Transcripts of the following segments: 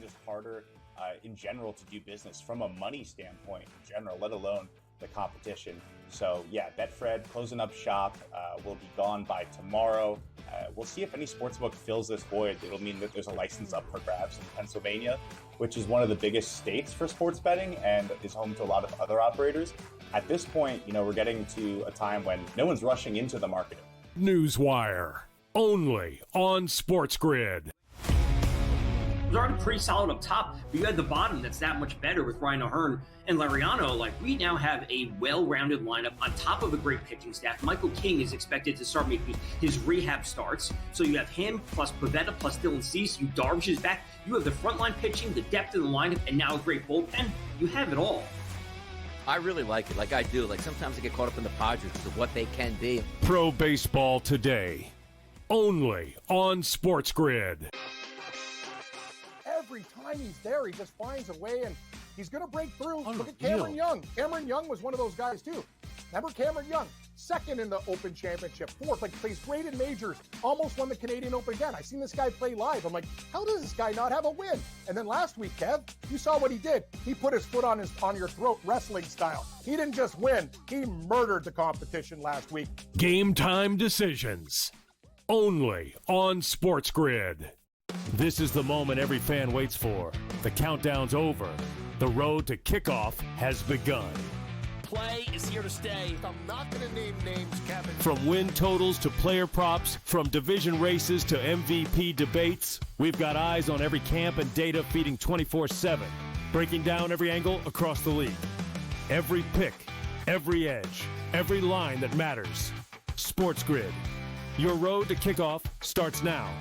just harder in general to do business from a money standpoint in general, let alone the competition. So yeah, Betfred closing up shop, will be gone by tomorrow. We'll see if any sportsbook fills this void. It'll mean that there's a license up for grabs in Pennsylvania, which is one of the biggest states for sports betting and is home to a lot of other operators. At this point, we're getting to a time when no one's rushing into the market. Newswire, only on SportsGrid. It was already pretty solid up top, but you had the bottom that's that much better with Ryan O'Hearn and Lariano. Like, we now have a well-rounded lineup on top of a great pitching staff. Michael King is expected to start making his rehab starts. So you have him plus Pivetta plus Dylan Cease. Darvish is back. You have the frontline pitching, the depth in the lineup, and now a great bullpen. You have it all. I really like it. Like I do. Like sometimes I get caught up in the Padres of what they can be. Pro Baseball Today, only on SportsGrid. Every time he's there, he just finds a way, and he's going to break through. Look at Cameron Young. Cameron Young was one of those guys, too. Remember Cameron Young? Second in the Open Championship. Fourth, plays great in majors. Almost won the Canadian Open again. I seen this guy play live. I'm like, how does this guy not have a win? And then last week, Kev, you saw what he did. He put his foot on your throat, wrestling style. He didn't just win. He murdered the competition last week. Game time decisions, only on SportsGrid. This is the moment every fan waits for. The countdown's over. The road to kickoff has begun. Play is here to stay. I'm not going to name names, Kevin. From win totals to player props, from division races to MVP debates, we've got eyes on every camp and data feeding 24/7, breaking down every angle across the league. Every pick, every edge, every line that matters. SportsGrid. Your road to kickoff starts now.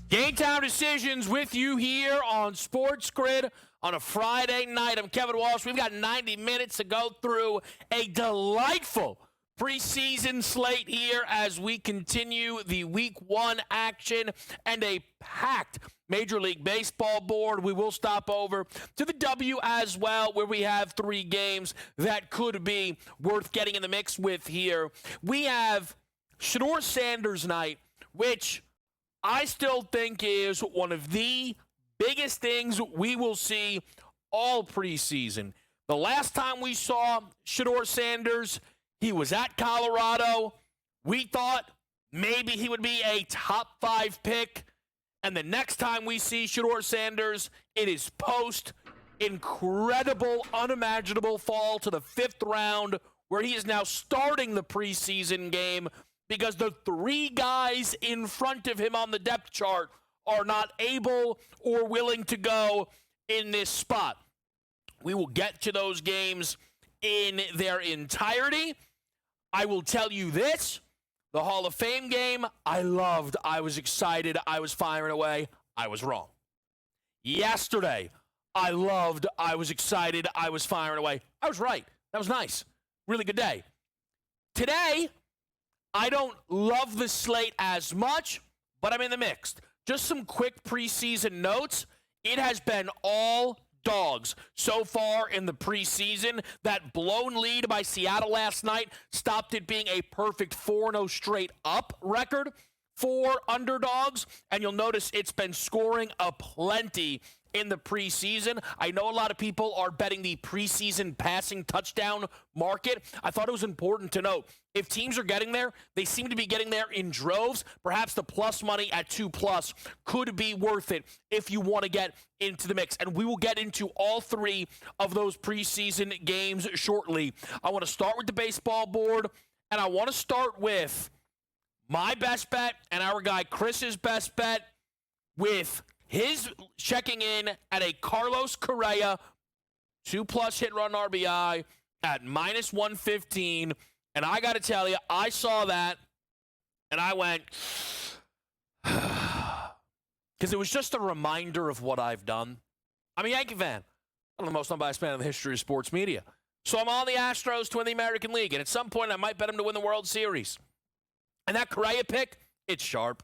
Game time decisions with you here on SportsGrid on a Friday night. I'm Kevin Walsh. We've got 90 minutes to go through a delightful preseason slate here as we continue the Week 1 action and a packed Major League Baseball board. We will stop over to the W as well, where we have 3 games that could be worth getting in the mix with here. We have Shedeur Sanders night, which I still think is one of the biggest things we will see all preseason. The last time we saw Shedeur Sanders, he was at Colorado. We thought maybe he would be a top 5 pick. And the next time we see Shedeur Sanders, it is post incredible, unimaginable fall to the 5th round, where he is now starting the preseason game because the 3 guys in front of him on the depth chart are not able or willing to go in this spot. We will get to those games in their entirety. I will tell you this, the Hall of Fame game, I loved, I was excited, I was firing away. I was wrong. Yesterday, I loved, I was excited, I was firing away. I was right. That was nice. Really good day. Today, I don't love the slate as much, but I'm in the mix. Just some quick preseason notes. It has been all dogs so far in the preseason. That blown lead by Seattle last night stopped it being a perfect 4-0 straight up record for underdogs. And you'll notice it's been scoring aplenty in the preseason. I know a lot of people are betting the preseason passing touchdown market. I thought it was important to note, if teams are getting there, they seem to be getting there in droves. Perhaps the plus money at 2+ could be worth it if you want to get into the mix. And we will get into all 3 of those preseason games shortly. I want to start with the baseball board, and I want to start with my best bet and our guy Chris's best bet, with his checking in at a Carlos Correa 2+ hit run RBI at -115. And I got to tell you, I saw that and I went, because it was just a reminder of what I've done. I'm a Yankee fan. I'm the most unbiased fan in the history of sports media. So I'm on the Astros to win the American League, and at some point I might bet them to win the World Series. And that Correa pick, it's sharp.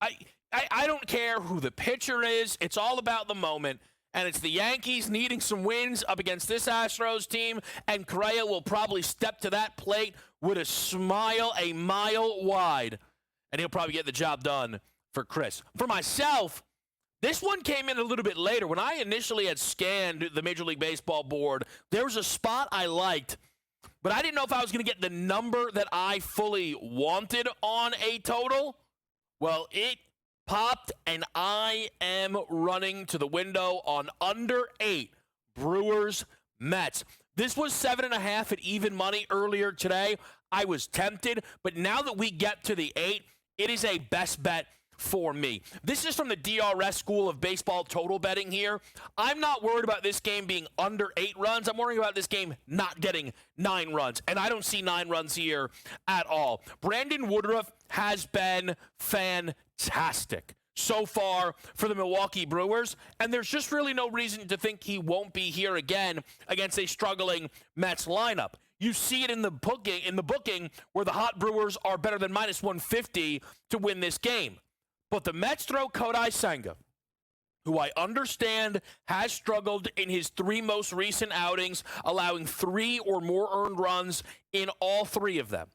I don't care who the pitcher is. It's all about the moment. And it's the Yankees needing some wins up against this Astros team. And Correa will probably step to that plate with a smile a mile wide. And he'll probably get the job done for Chris. For myself, this one came in a little bit later. When I initially had scanned the Major League Baseball board, there was a spot I liked. But I didn't know if I was going to get the number that I fully wanted on a total. Well, it popped, and I am running to the window on under 8 Brewers Mets. This was 7.5 at even money earlier today. I was tempted, but now that we get to the 8, it is a best bet for me. This is from the DRS School of Baseball total betting here. I'm not worried about this game being under 8 runs. I'm worrying about this game not getting 9 runs, and I don't see 9 runs here at all. Brandon Woodruff has been fantastic so far for the Milwaukee Brewers, and there's just really no reason to think he won't be here again against a struggling Mets lineup. You see it in the booking where the hot Brewers are better than minus 150 to win this game. But the Mets throw Kodai Senga, who I understand has struggled in his 3 most recent outings, allowing 3 or more earned runs in all 3 of them.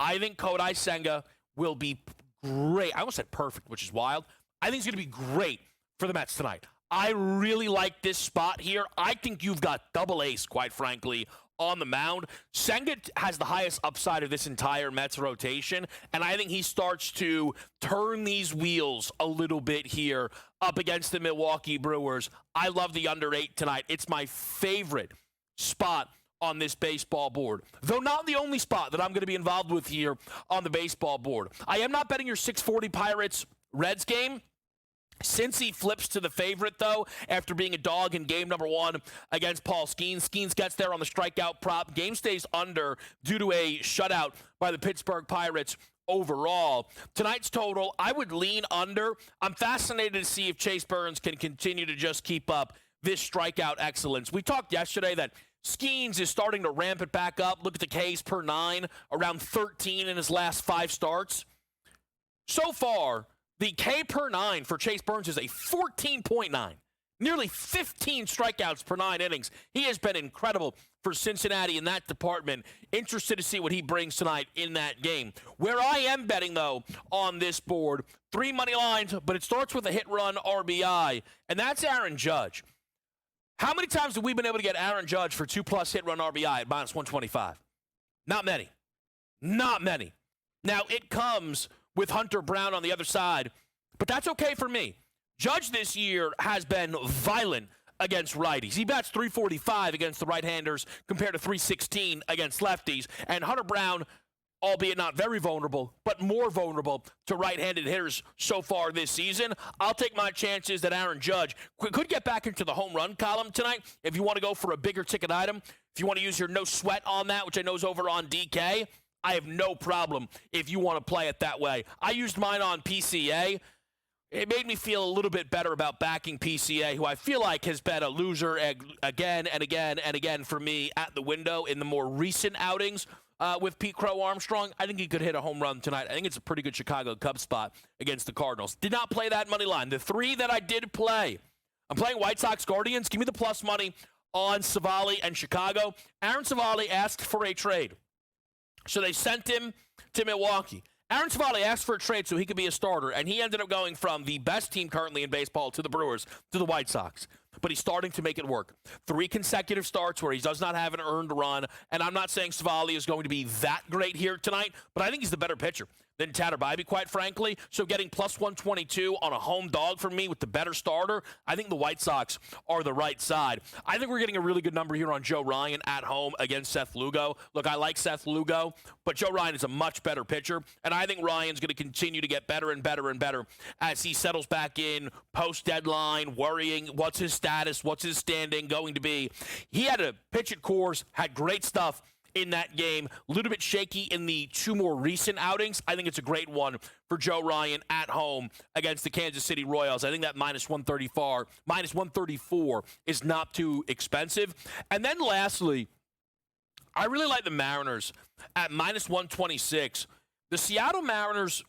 I think Kodai Senga will be great. I almost said perfect, which is wild. I think it's going to be great for the Mets tonight. I really like this spot here. I think you've got double ace, quite frankly, on the mound. Senga has the highest upside of this entire Mets rotation, and I think he starts to turn these wheels a little bit here up against the Milwaukee Brewers. I love the under 8 tonight. It's my favorite spot on this baseball board, though not the only spot that I'm going to be involved with here on the baseball board. I am not betting your 640 Pirates-Reds game. Since he flips to the favorite, though, after being a dog in game number 1 against Paul Skeens, Skeens gets there on the strikeout prop. Game stays under due to a shutout by the Pittsburgh Pirates overall. Tonight's total, I would lean under. I'm fascinated to see if Chase Burns can continue to just keep up this strikeout excellence. We talked yesterday that Skeens is starting to ramp it back up. Look at the Ks per 9, around 13 in his last 5 starts. So far, the K per 9 for Chase Burns is a 14.9. Nearly 15 strikeouts per 9 innings. He has been incredible for Cincinnati in that department. Interested to see what he brings tonight in that game. Where I am betting, though, on this board, 3 money lines, but it starts with a hit-run RBI, and that's Aaron Judge. How many times have we been able to get Aaron Judge for 2+ hit-run RBI at minus 125? Not many. Not many. Now, it comes with Hunter Brown on the other side, but that's okay for me. Judge this year has been violent against righties. He bats .345 against the right-handers compared to .316 against lefties, and Hunter Brown, albeit not very vulnerable, but more vulnerable to right-handed hitters so far this season. I'll take my chances that Aaron Judge could get back into the home run column tonight if you want to go for a bigger ticket item. If you want to use your no sweat on that, which I know is over on DK, I have no problem if you want to play it that way. I used mine on PCA. It made me feel a little bit better about backing PCA, who I feel like has been a loser again and again and again for me at the window in the more recent outings with Pete Crow Armstrong. I think he could hit a home run tonight. I think it's a pretty good Chicago Cubs spot against the Cardinals. Did not play that money line. The 3 that I did play, I'm playing White Sox Guardians. Give me the plus money on Savali and Chicago. Aaron Savali asked for a trade, so they sent him to Milwaukee. Aaron Savali asked for a trade so he could be a starter, and he ended up going from the best team currently in baseball to the Brewers to the White Sox. But he's starting to make it work. 3 consecutive starts where he does not have an earned run, and I'm not saying Savali is going to be that great here tonight, but I think he's the better pitcher than Tanner Bybee, quite frankly. So getting plus 122 on a home dog for me with the better starter, I think the White Sox are the right side. I think we're getting a really good number here on Joe Ryan at home against Seth Lugo. Look, I like Seth Lugo, but Joe Ryan is a much better pitcher, and I think Ryan's going to continue to get better and better and better as he settles back in post-deadline, worrying what's his status, what's his standing going to be. He had a pitch at Coors, had great stuff in that game. A little bit shaky in the 2 more recent outings. I think it's a great one for Joe Ryan at home against the Kansas City Royals. I think that minus 134 is not too expensive. And then lastly, I really like the Mariners at minus 126. The Seattle Mariners,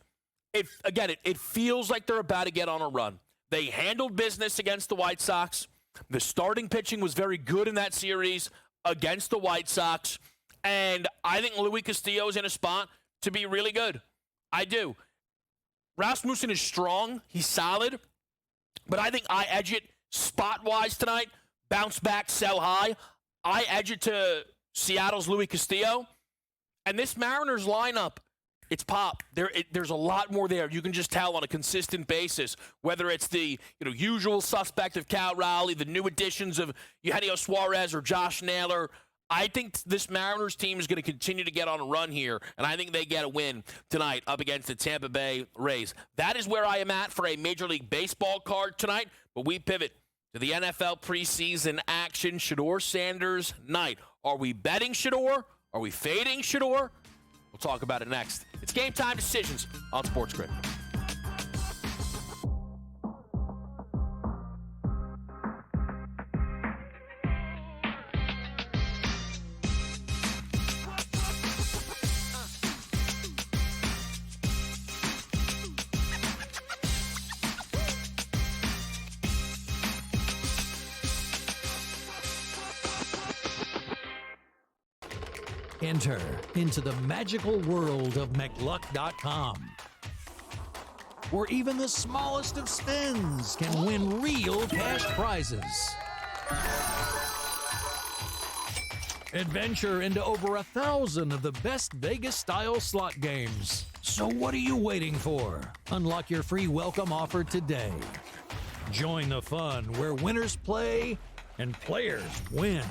it feels like they're about to get on a run. They handled business against the White Sox. The starting pitching was very good in that series against the White Sox. And I think Luis Castillo is in a spot to be really good. I do. Rasmussen is strong. He's solid. But I think I edge it spot-wise tonight. Bounce back, sell high. I edge it to Seattle's Luis Castillo. And this Mariners lineup, it's pop. There's a lot more there. You can just tell on a consistent basis, whether it's the usual suspect of Cal Raleigh, the new additions of Eugenio Suarez or Josh Naylor. I think this Mariners team is going to continue to get on a run here, and I think they get a win tonight up against the Tampa Bay Rays. That is where I am at for a Major League Baseball card tonight, but we pivot to the NFL preseason action. Shedeur Sanders night. Are we betting Shedeur? Are we fading Shedeur? We'll talk about it next. It's Game Time Decisions on SportsGrid. Enter into the magical world of McLuck.com, where even the smallest of spins can win real cash prizes. Adventure into over 1,000 of the best Vegas-style slot games. So what are you waiting for? Unlock your free welcome offer today. Join the fun where winners play and players win.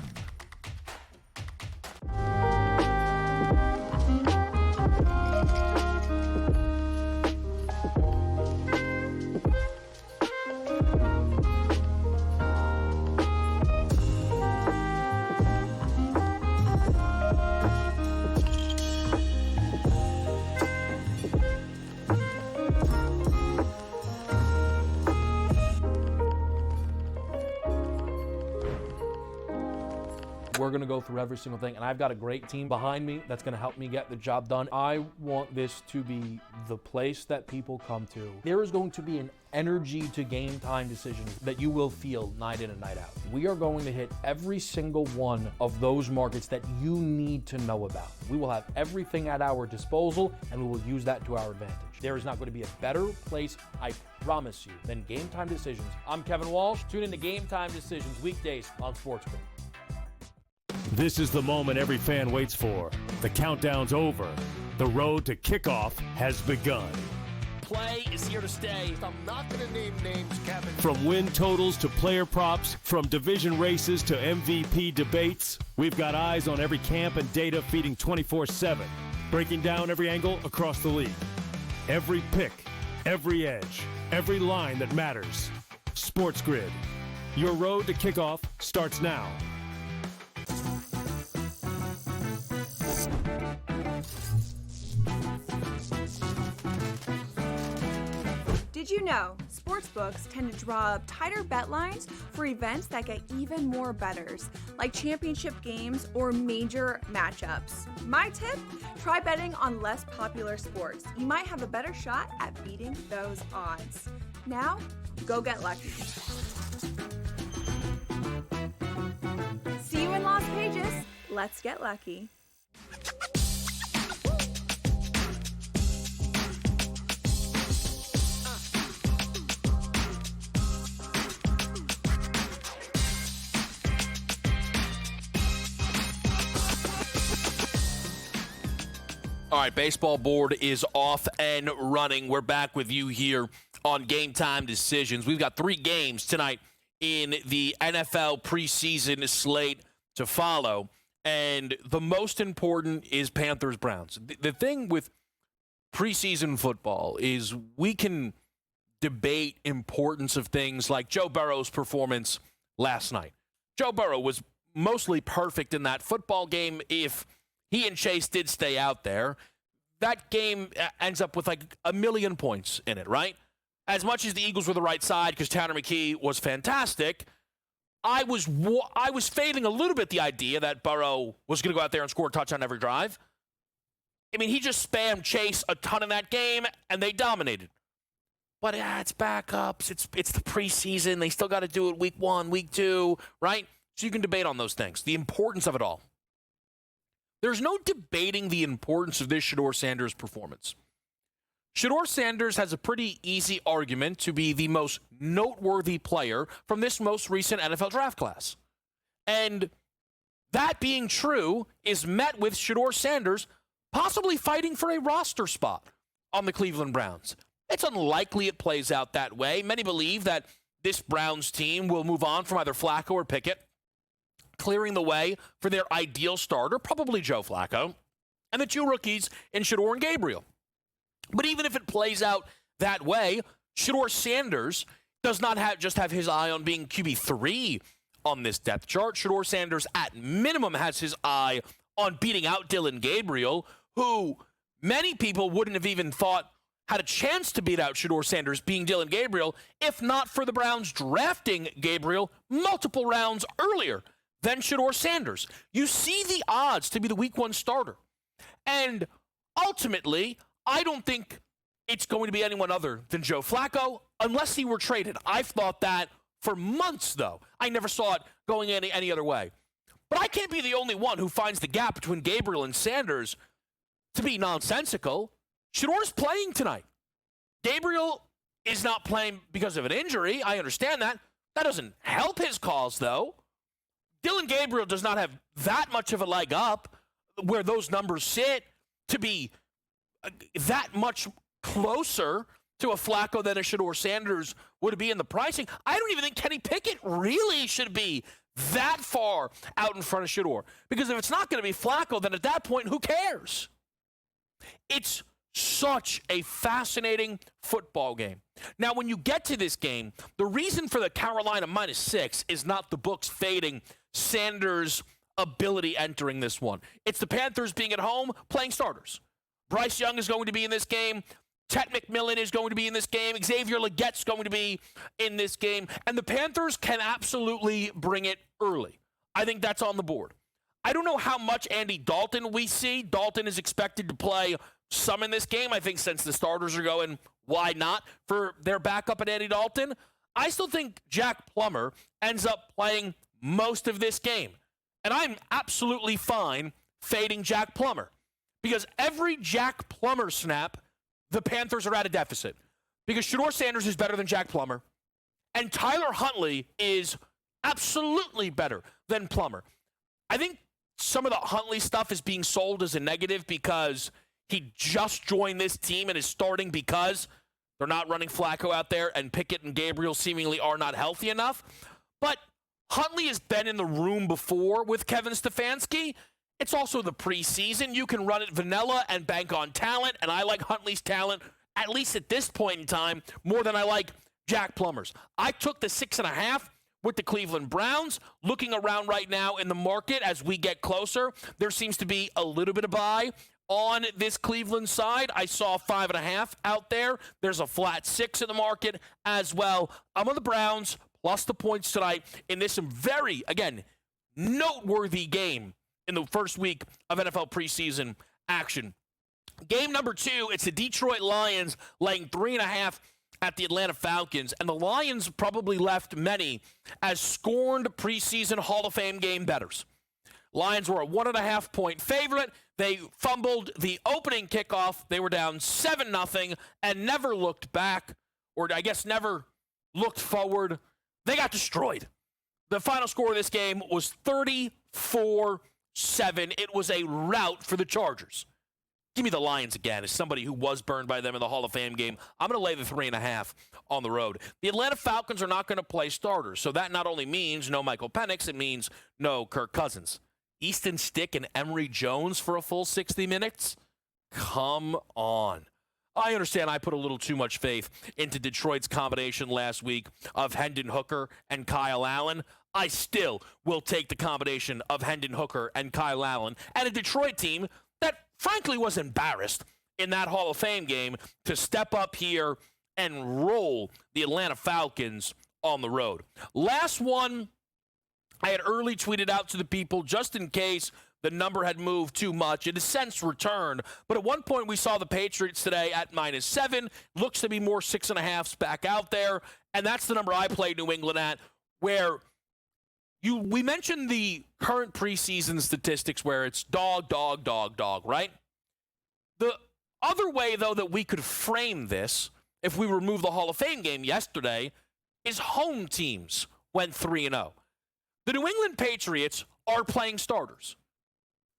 We're going to go through every single thing, and I've got a great team behind me that's going to help me get the job done. I want this to be the place that people come to. There is going to be an energy to Game Time Decisions that you will feel night in and night out. We are going to hit every single one of those markets that you need to know about. We will have everything at our disposal, and we will use that to our advantage. There is not going to be a better place, I promise you, than Game Time Decisions. I'm Kevin Walsh. Tune in to Game Time Decisions weekdays on SportsGrid. This is the moment every fan waits for. The countdown's over. The road to kickoff has begun. Play is here to stay. I'm not going to name names, Kevin. From win totals to player props, from division races to MVP debates, we've got eyes on every camp and data feeding 24/7, breaking down every angle across the league. Every pick, every edge, every line that matters. SportsGrid. Your road to kickoff starts now. Did you know sportsbooks tend to draw up tighter bet lines for events that get even more bettors, like championship games or major matchups? My tip? Try betting on less popular sports. You might have a better shot at beating those odds. Now, go get lucky. See you in Las Vegas. Let's get lucky. All right, baseball board is off and running. We're back with you here on Game Time Decisions. We've got 3 games tonight in the NFL preseason slate to follow, and the most important is Panthers-Browns. The thing with preseason football is we can debate importance of things like Joe Burrow's performance last night. Joe Burrow was mostly perfect in that football game. If he and Chase did stay out there, that game ends up with like 1 million points in it, right? As much as the Eagles were the right side because Tanner McKee was fantastic, I was fading a little bit the idea that Burrow was going to go out there and score a touchdown every drive. I mean, he just spammed Chase a ton in that game, and they dominated. But it's backups. It's the preseason. They still got to do it week 1, week 2, right? So you can debate on those things. The importance of it all. There's no debating the importance of this Shedeur Sanders performance. Shedeur Sanders has a pretty easy argument to be the most noteworthy player from this most recent NFL draft class. And that being true is met with Shedeur Sanders possibly fighting for a roster spot on the Cleveland Browns. It's unlikely it plays out that way. Many believe that this Browns team will move on from either Flacco or Pickett, clearing the way for their ideal starter, probably Joe Flacco, and the 2 rookies in Shedeur and Gabriel. But even if it plays out that way, Shedeur Sanders does not just have his eye on being QB3 on this depth chart. Shedeur Sanders, at minimum, has his eye on beating out Dillon Gabriel, who many people wouldn't have even thought had a chance to beat out Shedeur Sanders, being Dillon Gabriel, if not for the Browns drafting Gabriel multiple rounds earlier than Shedeur Sanders. You see the odds to be the week 1 starter. And ultimately, I don't think it's going to be anyone other than Joe Flacco unless he were traded. I've thought that for months, though. I never saw it going any other way. But I can't be the only one who finds the gap between Gabriel and Sanders to be nonsensical. Shedeur's playing tonight. Gabriel is not playing because of an injury. I understand that. That doesn't help his cause, though. Dillon Gabriel does not have that much of a leg up where those numbers sit to be that much closer to a Flacco than a Shedeur Sanders would be in the pricing. I don't even think Kenny Pickett really should be that far out in front of Shedeur. Because if it's not going to be Flacco, then at that point, who cares? It's such a fascinating football game. Now, when you get to this game, the reason for the Carolina -6 is not the books fading Sanders' ability entering this one. It's the Panthers being at home, playing starters. Bryce Young is going to be in this game. Ted McMillan is going to be in this game. Xavier Legette's going to be in this game. And the Panthers can absolutely bring it early. I think that's on the board. I don't know how much Andy Dalton we see. Dalton is expected to play some in this game. I think since the starters are going, why not for their backup at Andy Dalton? I still think Jack Plummer ends up playing most of this game. And I'm absolutely fine fading Jack Plummer. Because every Jack Plummer snap, the Panthers are at a deficit. Because Shedeur Sanders is better than Jack Plummer. And Tyler Huntley is absolutely better than Plummer. I think some of the Huntley stuff is being sold as a negative because he just joined this team and is starting because they're not running Flacco out there and Pickett and Gabriel seemingly are not healthy enough. But Huntley has been in the room before with Kevin Stefanski. It's also the preseason. You can run it vanilla and bank on talent, and I like Huntley's talent, at least at this point in time, more than I like Jack Plummer's. I took the 6.5 with the Cleveland Browns. Looking around right now in the market as we get closer, there seems to be a little bit of buy on this Cleveland side. I saw 5.5 out there. There's a flat 6 in the market as well. I'm on the Browns plus the points tonight in this very, again, noteworthy game in the first week of NFL preseason action. Game number 2, it's the Detroit Lions laying 3.5 at the Atlanta Falcons. And the Lions probably left many as scorned preseason Hall of Fame game bettors. Lions were a 1.5-point favorite. They fumbled the opening kickoff. They were down 7-0 and never looked back, or I guess never looked forward. They got destroyed. The final score of this game was 34-7. It was a rout for the Chargers. Give me the Lions again as somebody who was burned by them in the Hall of Fame game. I'm going to lay the 3.5 on the road. The Atlanta Falcons are not going to play starters, so that not only means no Michael Penix, it means no Kirk Cousins. Easton Stick and Emory Jones for a full 60 minutes? Come on. I understand I put a little too much faith into Detroit's combination last week of Hendon Hooker and Kyle Allen. I still will take the combination of Hendon Hooker and Kyle Allen and a Detroit team that frankly was embarrassed in that Hall of Fame game to step up here and roll the Atlanta Falcons on the road. Last one I had early tweeted out to the people just in case the number had moved too much. It has since returned, but at one point we saw the Patriots today at -7. Looks to be more 6.5s back out there, and that's the number I played New England at, where we mentioned the current preseason statistics where it's dog, right? The other way, though, that we could frame this, if we remove the Hall of Fame game yesterday, is home teams went 3-0. The New England Patriots are playing starters.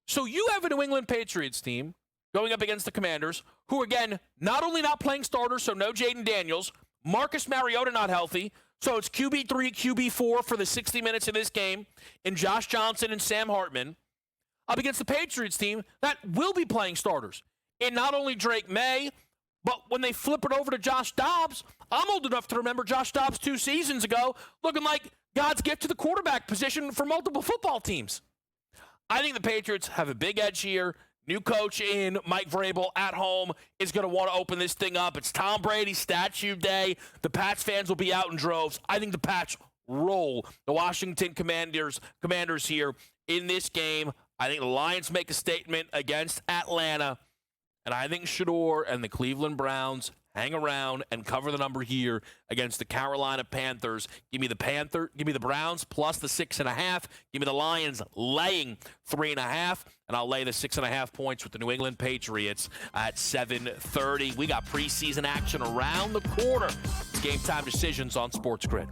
So you have a New England Patriots team going up against the Commanders, who, again, not only not playing starters, so no Jaden Daniels, Marcus Mariota not healthy, so it's QB3, QB4 for the 60 minutes of this game, and Josh Johnson and Sam Hartman, up against the Patriots team that will be playing starters. And not only Drake May, but when they flip it over to Josh Dobbs, I'm old enough to remember Josh Dobbs 2 seasons ago looking like God's gift to the quarterback position for multiple football teams. I think the Patriots have a big edge here. New coach in Mike Vrabel at home is going to want to open this thing up. It's Tom Brady's statue day. The Pats fans will be out in droves. I think the Pats roll the Washington Commanders here in this game. I think the Lions make a statement against Atlanta. And I think Shador and the Cleveland Browns hang around and cover the number here against the Carolina Panthers. Give me the Browns plus the 6.5. Give me the Lions laying 3.5. And I'll lay the 6.5 points with the New England Patriots at 7:30. We got preseason action around the corner. It's Game Time Decisions on SportsGrid.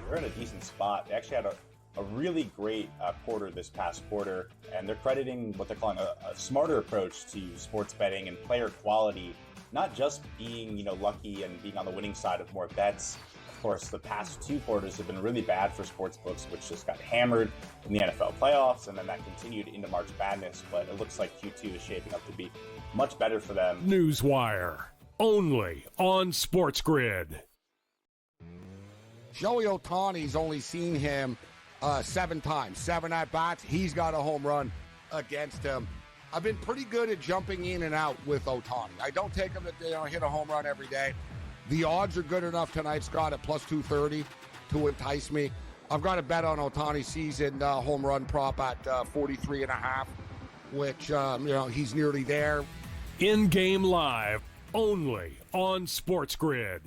They're in a decent spot. They actually had a really great quarter this past quarter, and they're crediting what they're calling a smarter approach to sports betting and player quality, not just being lucky and being on the winning side of more bets. Of course, the past 2 quarters have been really bad for sports books, which just got hammered in the NFL playoffs, and then that continued into March Madness. But it looks like Q2 is shaping up to be much better for them. Newswire, only on SportsGrid. Joey Ohtani's only seen him 7 times, 7 at-bats. He's got a home run against him. I've been pretty good at jumping in and out with Ohtani. I don't take him to hit a home run every day. The odds are good enough tonight, Scott, at plus 230 to entice me. I've got a bet on Ohtani's season home run prop at 43.5, which, he's nearly there. In-game live, only on SportsGrid.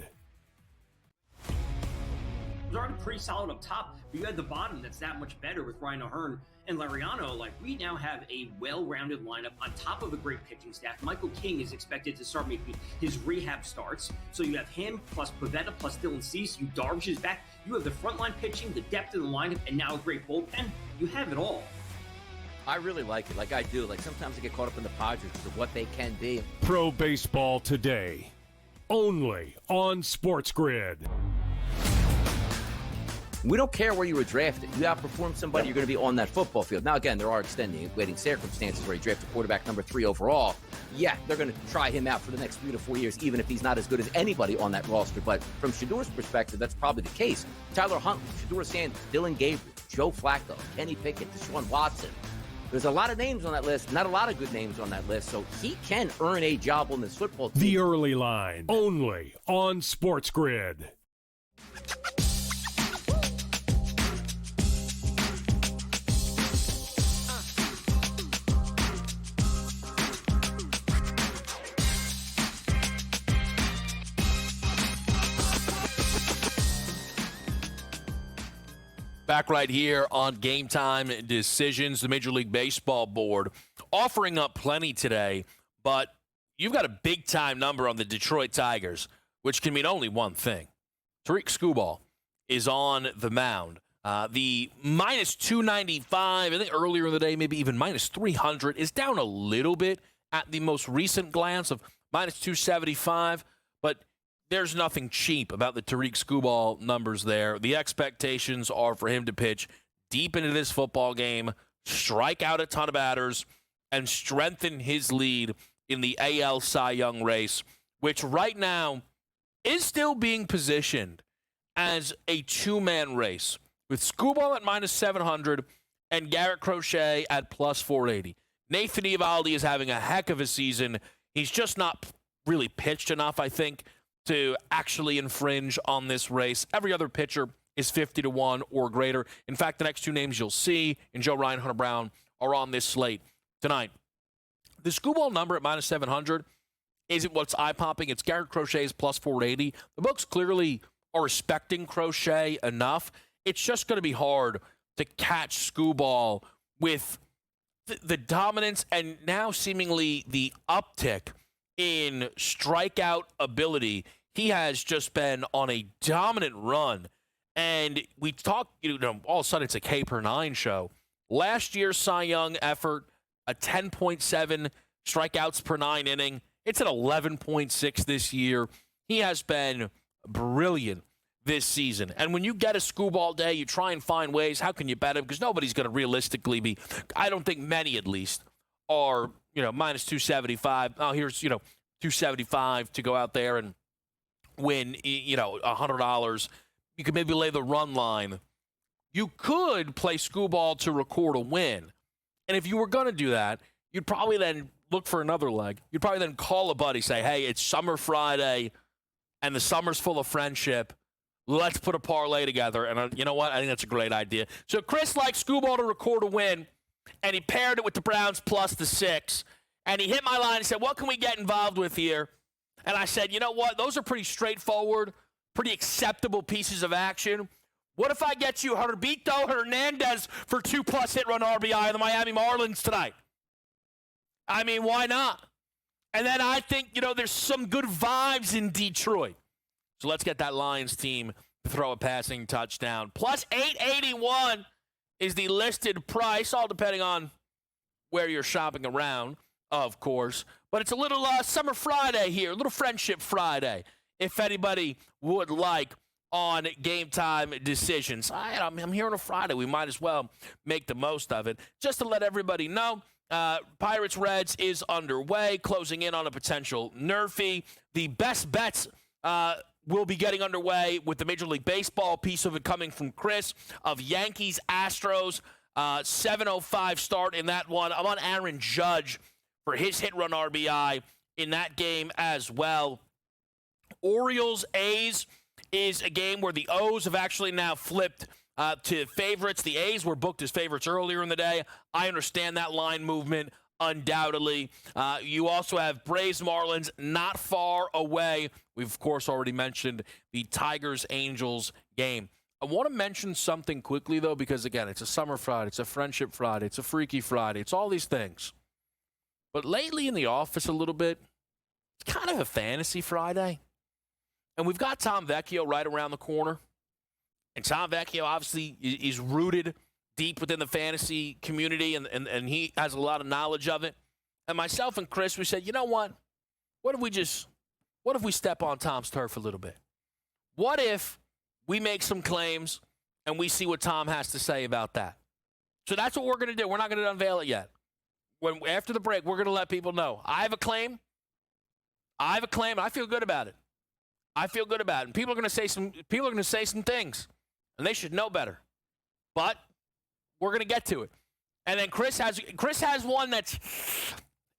It was already pretty solid up top, but you had the bottom that's that much better with Ryan O'Hearn and Lariano. Like, we now have a well-rounded lineup on top of a great pitching staff. Michael King is expected to start making his rehab starts. So you have him plus Pavetta plus Dylan Cease. You Darvish is back. You have the frontline pitching, the depth in the lineup, and now a great bullpen. You have it all. I really like it. Like I do. Like sometimes I get caught up in the Padres of what they can be. Pro Baseball Today, only on SportsGrid. We don't care where you were drafted. You outperform somebody, you're going to be on that football field. Now, again, there are extenuating circumstances where you drafted quarterback number 3 overall. Yeah, they're going to try him out for the next 3 to 4 years, even if he's not as good as anybody on that roster. But from Shador's perspective, that's probably the case. Tyler Huntley, Shador Sanders, Dylan Gabriel, Joe Flacco, Kenny Pickett, Deshaun Watson. There's a lot of names on that list, not a lot of good names on that list, so he can earn a job on this football team. The Early Line, only on SportsGrid. Back right here on Game Time Decisions, the Major League Baseball board offering up plenty today, but you've got a big-time number on the Detroit Tigers, which can mean only one thing. Tariq Skubal is on the mound. The minus 295, I think earlier in the day, maybe even minus 300, is down a little bit at the most recent glance of minus 275, but there's nothing cheap about the Tariq Skubal numbers there. The expectations are for him to pitch deep into this football game, strike out a ton of batters, and strengthen his lead in the AL Cy Young race which right now is still being positioned as a two-man race with Skubal at -700 and Garrett Crochet at +480. Nathan Eovaldi is having a heck of a season. He's just not really pitched enough, I think, to actually infringe on this race. Every other pitcher is 50-1 or greater. In fact, the next two names you'll see in Joe Ryan, Hunter Brown are on this slate tonight. The Skubal number at -700 isn't what's eye-popping. It's Garrett Crochet's +480. The books clearly are respecting Crochet enough. It's just going to be hard to catch Skubal with the dominance and now seemingly the uptick in strikeout ability. He has just been on a dominant run. And we talk, all of a sudden it's a K per 9 show. Last year's Cy Young effort, a 10.7 strikeouts per 9 inning. It's at 11.6 this year. He has been brilliant this season. And when you get a Skubal day, you try and find ways. How can you bet him? Because nobody's going to realistically be, I don't think many at least, are, -275. Oh, here's, 275 to go out there and win, $100. You could maybe lay the run line. You could play Skubal to record a win. And if you were going to do that, you'd probably then look for another leg. You'd probably then call a buddy, say, hey, it's Summer Friday, and the summer's full of friendship. Let's put a parlay together. And you know what? I think that's a great idea. So Chris likes Skubal to record a win, and he paired it with the Browns +6. And he hit my line and said, what can we get involved with here? And I said, you know what? Those are pretty straightforward, pretty acceptable pieces of action. What if I get you Herbito Hernandez for 2+ hit run RBI of the Miami Marlins tonight? I mean, why not? And then I think, there's some good vibes in Detroit. So let's get that Lions team to throw a passing touchdown. +881 is the listed price, all depending on where you're shopping around, of course. But it's a little Summer Friday here, a little Friendship Friday, if anybody would like on Game Time decisions. I'm here on a Friday. We might as well make the most of it. Just to let everybody know, Pirates-Reds is underway, closing in on a potential nerfy. The best bets will be getting underway with the Major League Baseball piece of it coming from Chris of Yankees-Astros. 7:05 start in that one. I'm on Aaron Judge for his hit run RBI in that game as well. Orioles-A's is a game where the O's have actually now flipped to favorites. The A's were booked as favorites earlier in the day. I understand that line movement, undoubtedly. You also have Braves-Marlins not far away. We've, of course, already mentioned the Tigers-Angels game. I want to mention something quickly, though, because, again, it's a Summer Friday, it's a Friendship Friday, it's a Freaky Friday, it's all these things. But lately in the office a little bit, it's kind of a Fantasy Friday. And we've got Tom Vecchio right around the corner. And Tom Vecchio, obviously, is rooted deep within the fantasy community, and he has a lot of knowledge of it. And myself and Chris, we said, you know what? What if we step on Tom's turf a little bit? What if we make some claims and we see what Tom has to say about that? So that's what we're going to do. We're not going to unveil it yet. After the break, we're going to let people know. I have a claim, and I feel good about it. And people are going to say some things, and they should know better. But we're going to get to it. And then Chris has one that's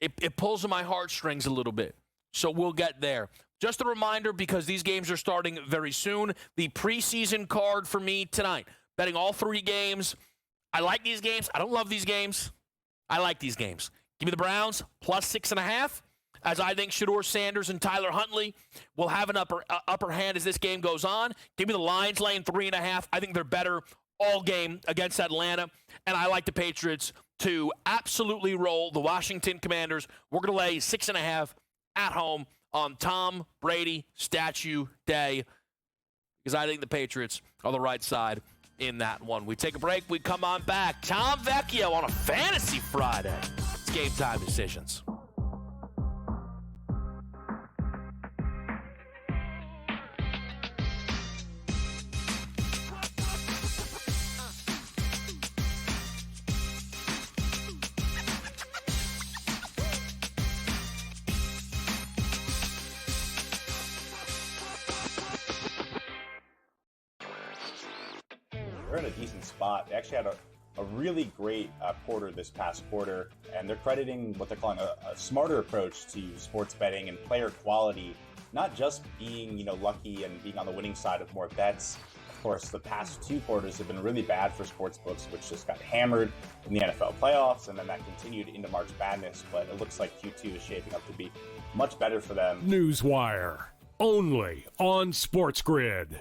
it pulls at my heartstrings a little bit. So we'll get there. Just a reminder, because these games are starting very soon, the preseason card for me tonight. Betting all 3 games. I like these games. I don't love these games. I like these games. Give me the Browns +6.5, as I think Shedeur Sanders and Tyler Huntley will have an upper hand as this game goes on. Give me the Lions laying 3.5. I think they're better all game against Atlanta. And I like the Patriots to absolutely roll the Washington Commanders. We're going to lay 6.5 at home on Tom Brady Statue Day, because I think the Patriots are the right side in that one. We take a break. We come on back. Tom Vecchio on a Fantasy Friday. It's Game Time Decisions. they're in a decent spot. They actually had a really great quarter this past quarter, and they're crediting what they're calling a smarter approach to sports betting and player quality, not just being lucky and being on the winning side of more bets. Of course, the past 2 quarters have been really bad for sportsbooks, which just got hammered in the NFL playoffs, and then that continued into March Madness. But it looks like Q2 is shaping up to be much better for them. Newswire, only on SportsGrid.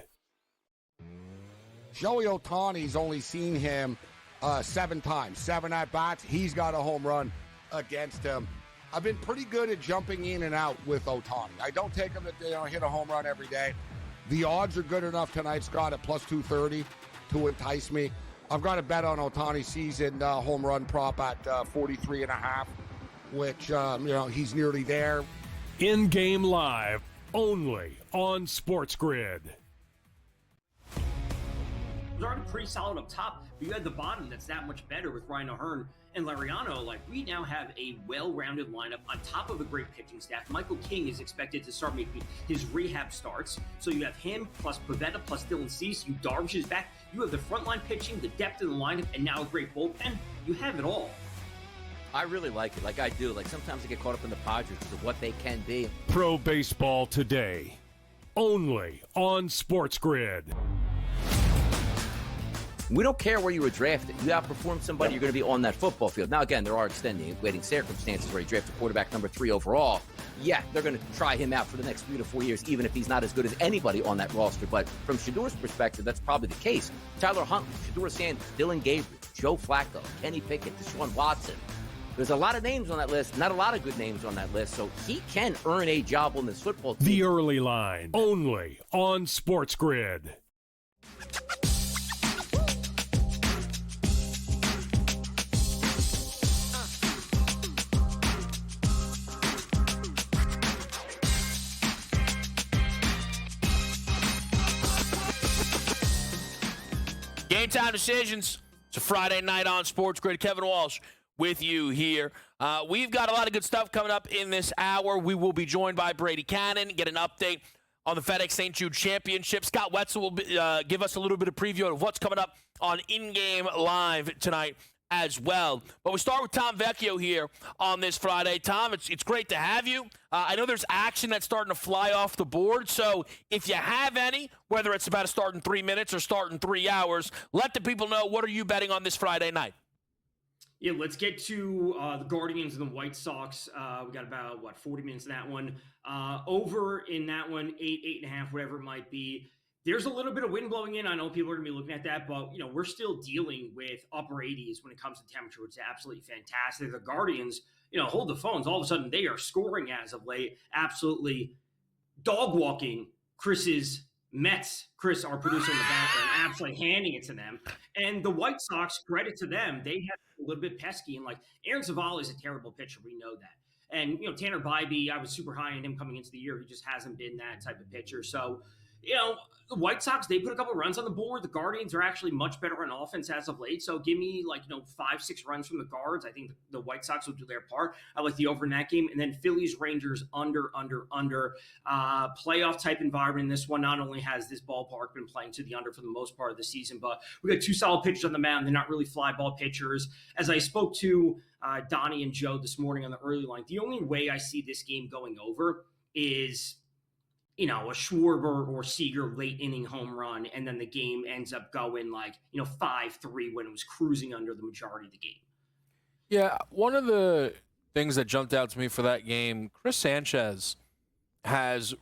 Joey Ohtani's only seen him 7 times, 7 at-bats. He's got a home run against him. I've been pretty good at jumping in and out with Ohtani. I don't take him to hit a home run every day. The odds are good enough tonight, Scott, at plus 230 to entice me. I've got a bet on Ohtani's season home run prop at 43.5, which, he's nearly there. In-game live, only on SportsGrid. It was already pretty solid up top, but you had the bottom that's that much better with Ryan O'Hearn and Lariano. Like, we now have a well-rounded lineup on top of a great pitching staff. Michael King is expected to start making his rehab starts. So you have him plus Pivetta plus Dylan Cease. You Darvish is back. You have the frontline pitching, the depth of the lineup, and now a great bullpen. You have it all. I really like it. Like I do. Like sometimes I get caught up in the Padres because of what they can be. Pro Baseball Today, only on SportsGrid. We don't care where you were drafted. You outperform somebody, you're going to be on that football field. Now, again, there are extenuating circumstances where you draft a quarterback number 3 overall. Yeah, they're going to try him out for the next 3 to 4 years, even if he's not as good as anybody on that roster. But from Shadur's perspective, that's probably the case. Tyler Huntley, Shadur Sanders, Dylan Gabriel, Joe Flacco, Kenny Pickett, Deshaun Watson. There's a lot of names on that list, not a lot of good names on that list, so he can earn a job on this football team. The early line, only on SportsGrid. Game time decisions. It's a Friday night on SportsGrid. Kevin Walsh with you here. We've got a lot of good stuff coming up in this hour. We will be joined by Brady Cannon, get an update on the FedEx St. Jude Championship. Scott Wetzel will give us a little bit of preview of what's coming up on In-Game Live tonight as well. But we start with Tom Vecchio here on this Friday. Tom, it's great to have you. I know there's action that's starting to fly off the board, so if you have any, whether it's about to start in 3 minutes or start in 3 hours, let the people know, what are you betting on this Friday night? Yeah, let's get to the Guardians and the White Sox. We got about, 40 minutes in that one. Over in that one, 8.5, whatever it might be. There's a little bit of wind blowing in. I know people are going to be looking at that, but, we're still dealing with upper 80s when it comes to temperature, which is absolutely fantastic. The Guardians, hold the phones. All of a sudden, they are scoring as of late, absolutely dog-walking Chris's Mets. Chris, our producer in the background, absolutely handing it to them. And the White Sox, credit to them, they have a little bit pesky. And, Aaron Zavala is a terrible pitcher. We know that. And, Tanner Bybee, I was super high on him coming into the year. He just hasn't been that type of pitcher. So, the White Sox, they put a couple runs on the board. The Guardians are actually much better on offense as of late. So give me 5-6 runs from the Guards. I think the White Sox will do their part. I like the over in that game. And then Phillies, Rangers, under. Playoff type environment. In this one, not only has this ballpark been playing to the under for the most part of the season, but we got 2 solid pitchers on the mound. They're not really fly ball pitchers. As I spoke to Donnie and Joe this morning on the early line, the only way I see this game going over is a Schwarber or Seager late inning home run, and then the game ends up going 5-3 when it was cruising under the majority of the game. Yeah, one of the things that jumped out to me for that game, Chris Sanchez has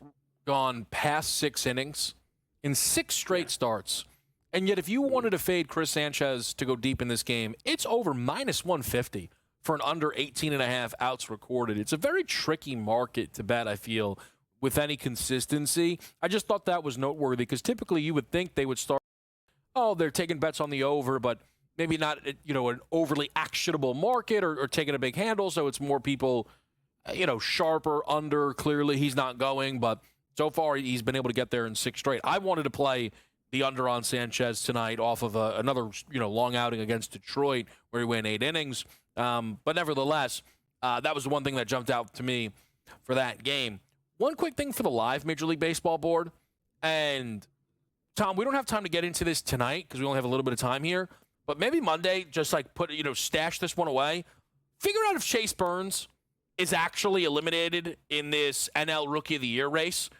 gone past 6 innings in 6 straight starts. And yet if you wanted to fade Chris Sanchez to go deep in this game, it's over -150 for an under 18.5 outs recorded. It's a very tricky market to bet, I feel, with any consistency. I just thought that was noteworthy because typically you would think they would start, they're taking bets on the over, but maybe not, an overly actionable market or taking a big handle. So it's more people, sharper under. Clearly he's not going, but so far he's been able to get there in 6 straight. I wanted to play the under on Sanchez tonight off of another, long outing against Detroit where he went 8 innings. But nevertheless, that was the one thing that jumped out to me for that game. One quick thing for the live Major League Baseball board, and Tom, we don't have time to get into this tonight because we only have a little bit of time here. But maybe Monday, just like stash this one away. Figure out if Chase Burns is actually eliminated in this NL Rookie of the Year race.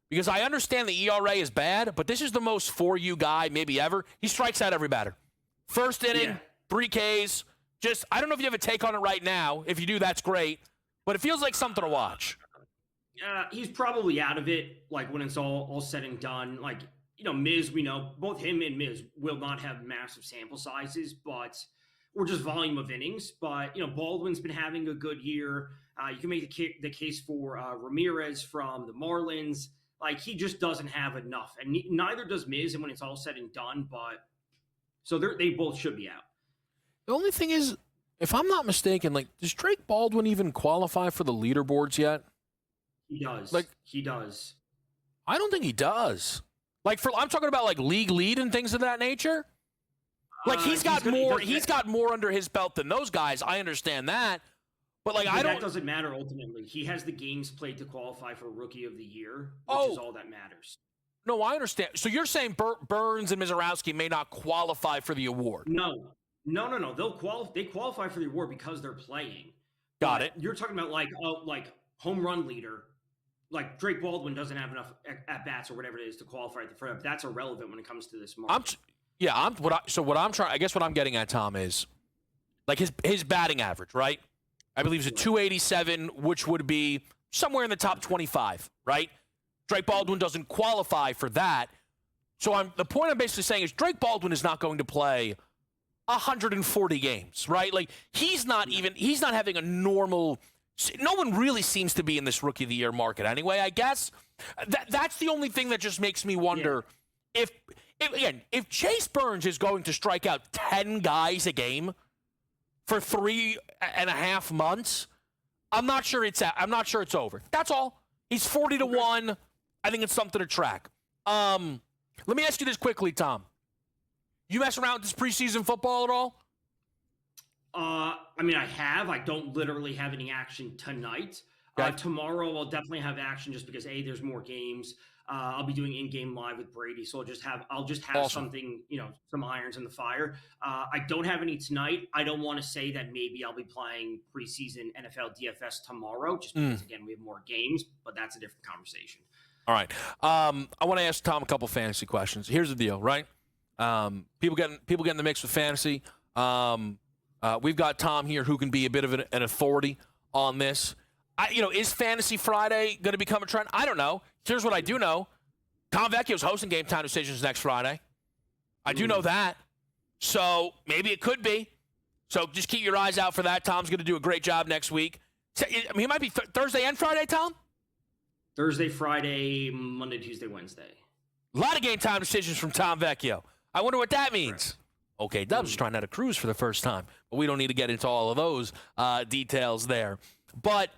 Because I understand the ERA is bad, but this is the most for you guy maybe ever. He strikes out every batter. First inning, 3 Ks. Just, I don't know if you have a take on it right now. If you do, that's great. But it feels like something to watch. He's probably out of it, like, when it's all said and done. Like, Miz, we know, both him and Miz will not have massive sample sizes, or just volume of innings. But, Baldwin's been having a good year. You can make the case for Ramirez from the Marlins. Like, he just doesn't have enough. And neither does Miz, and when it's all said and done. But so they both should be out. The only thing is, if I'm not mistaken, like, does Drake Baldwin even qualify for the leaderboards yet? He does. He does. I don't think he does. Like, I'm talking about like league lead and things of that nature. Like, he's got more under his belt than those guys. I understand that. But like, that doesn't matter ultimately. He has the games played to qualify for Rookie of the Year, which is all that matters. No, I understand. So you're saying Burns and Mizorowski may not qualify for the award? No. They qualify for the award because they're playing. Got it. You're talking about like home run leader. Like, Drake Baldwin doesn't have enough at bats or whatever it is to qualify for that. That's irrelevant when it comes to this market. I guess what I'm getting at, Tom, is like his batting average, right? I believe it's a 287, which would be somewhere in the top 25, right? Drake Baldwin doesn't qualify for that. So the point I'm basically saying is Drake Baldwin is not going to play 140 games, right? Like, he's not having a normal. No one really seems to be in this Rookie of the Year market anyway, I guess. That's the only thing that just makes me wonder if Chase Burns is going to strike out 10 guys a game for 3.5 months, I'm not sure it's over. That's all. He's 40-1. I think it's something to track. Let me ask you this quickly, Tom. You mess around with this preseason football at all? I mean, I have. I don't literally have any action tonight. Okay. Tomorrow, I'll definitely have action just because there's more games. I'll be doing in-game live with Brady, so I'll just have awesome. Something, some irons in the fire. I don't have any tonight. I don't want to say that maybe I'll be playing preseason NFL DFS tomorrow, just because again we have more games, but that's a different conversation. All right. I want to ask Tom a couple fantasy questions. Here's the deal, right? People get in the mix with fantasy. We've got Tom here who can be a bit of an authority on this. Is Fantasy Friday going to become a trend? I don't know. Here's what I do know. Tom Vecchio's hosting Game Time Decisions next Friday. I do know that. So maybe it could be. So just keep your eyes out for that. Tom's going to do a great job next week. He might be Thursday and Friday, Tom? Thursday, Friday, Monday, Tuesday, Wednesday. A lot of Game Time Decisions from Tom Vecchio. I wonder what that means. Right. Okay, Dub's trying out a cruise for the first time. But we don't need to get into all of those details there. But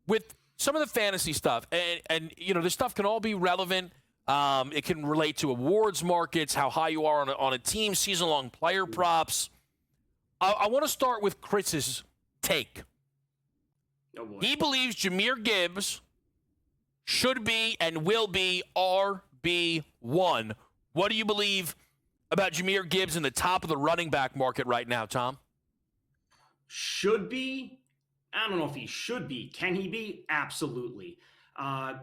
with some of the fantasy stuff, and this stuff can all be relevant. It can relate to awards markets, how high you are on a team, season-long player props. I want to start with Chris's take. Oh boy. He believes Jahmyr Gibbs should be and will be RB1. What do you believe about Jahmyr Gibbs in the top of the running back market right now, Tom? Should be? I don't know if he should be. Can he be? Absolutely.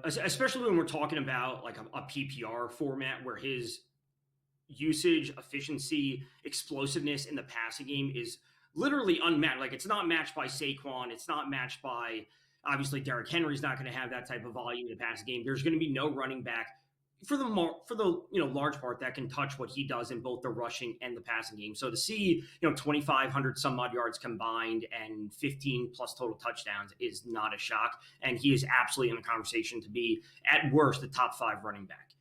Especially when we're talking about like a PPR format where his usage, efficiency, explosiveness in the passing game is literally unmatched. Like, it's not matched by Saquon. It's not matched by, obviously, Derrick Henry's not going to have that type of volume in the passing game. There's going to be no running back for the large part that can touch what he does in both the rushing and the passing game. So to see 2,500 some odd yards combined and 15 plus total touchdowns is not a shock, and he is absolutely in the conversation to be at worst the top 5 running back.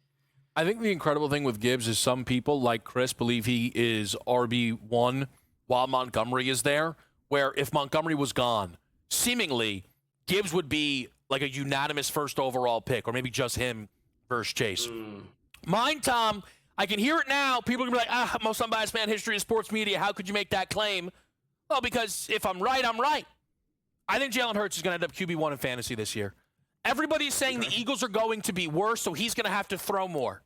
I think the incredible thing with Gibbs is some people like Chris believe he is RB1 while Montgomery is there, where if Montgomery was gone, seemingly Gibbs would be like a unanimous first overall pick, or maybe just him versus Chase. Mine, Tom, I can hear it now. People are going to be like, most unbiased man history of sports media. How could you make that claim? Well, because if I'm right, I'm right. I think Jalen Hurts is going to end up QB1 in fantasy this year. Everybody's saying the Eagles are going to be worse, so he's going to have to throw more.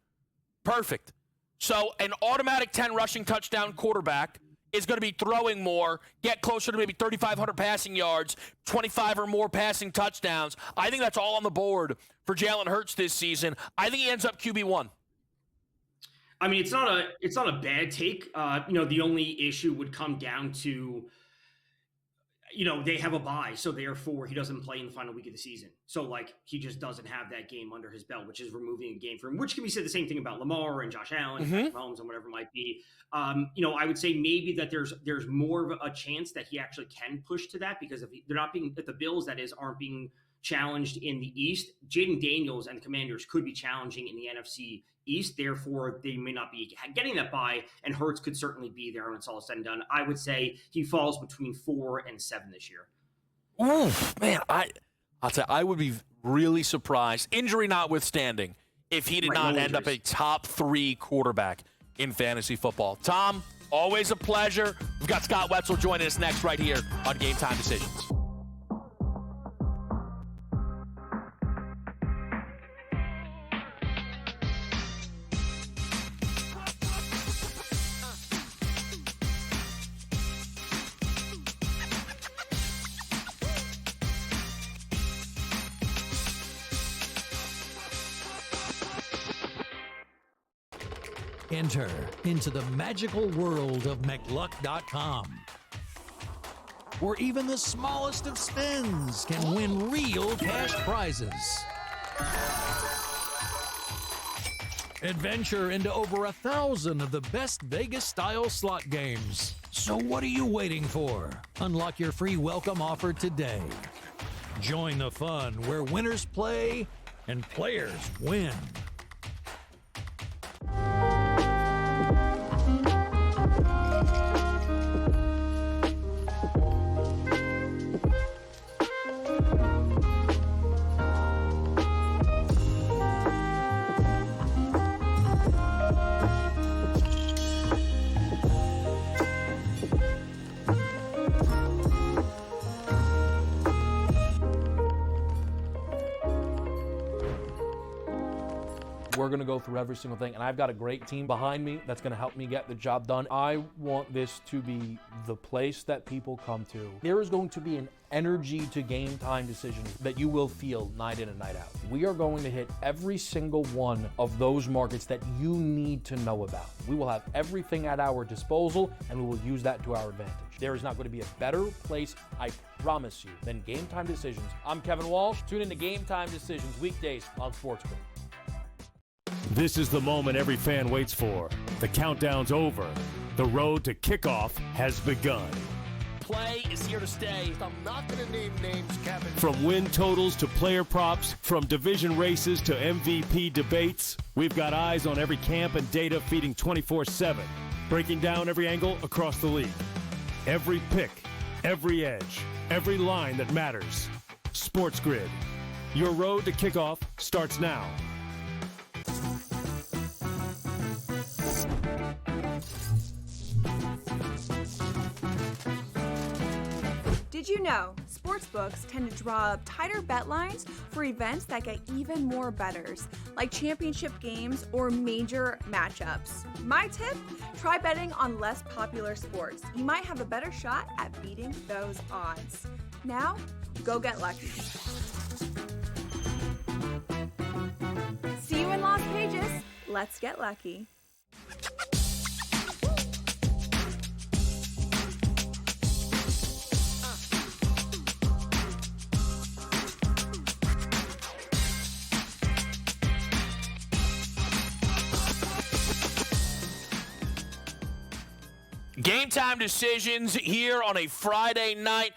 Perfect. So an automatic 10 rushing touchdown quarterback is going to be throwing more, get closer to maybe 3,500 passing yards, 25 or more passing touchdowns. I think that's all on the board for Jalen Hurts this season. I think he ends up QB1. I mean, it's not a bad take. The only issue would come down to, they have a bye, so therefore he doesn't play in the final week of the season. So he just doesn't have that game under his belt, which is removing a game from him, which can be said the same thing about Lamar and Josh Allen, and Mahomes and whatever it might be. I would say maybe that there's more of a chance that he actually can push to that, because if the Bills, that is, aren't being challenged in the East, Jaden Daniels and the Commanders could be challenging in the NFC East. Therefore, they may not be getting that bye, and Hurts could certainly be there when it's all said and done. I would say he falls between 4 and 7 this year. Oof, man, I'll tell you, I would be really surprised, injury notwithstanding, if he did not end up a top 3 quarterback in fantasy football. Tom, always a pleasure. We've got Scott Wetzel joining us next right here on Game Time Decisions. Enter into the magical world of McLuck.com, where even the smallest of spins can win real cash prizes. Adventure into over 1,000 of the best Vegas-style slot games. So what are you waiting for? Unlock your free welcome offer today. Join the fun where winners play and players win. We're going to go through every single thing, and I've got a great team behind me that's going to help me get the job done. I want this to be the place that people come to. There is going to be an energy to Game Time decisions that you will feel night in and night out. We are going to hit every single one of those markets that you need to know about. We will have everything at our disposal, and we will use that to our advantage. There is not going to be a better place, I promise you, than Game Time Decisions. I'm Kevin Walsh. Tune in to Game Time Decisions weekdays on SportsGrid. This is the moment every fan waits for. The countdown's over. The road to kickoff has begun. Play is here to stay. I'm not going to name names, Kevin. From win totals to player props, from division races to MVP debates, we've got eyes on every camp and data feeding 24/7, breaking down every angle across the league. Every pick, every edge, every line that matters. SportsGrid. Your road to kickoff starts now. Did you know sportsbooks tend to draw up tighter bet lines for events that get even more bettors, like championship games or major matchups? My tip, try betting on less popular sports. You might have a better shot at beating those odds. Now, go get lucky. See you in Las Vegas. Let's get lucky. Game Time Decisions here on a Friday night.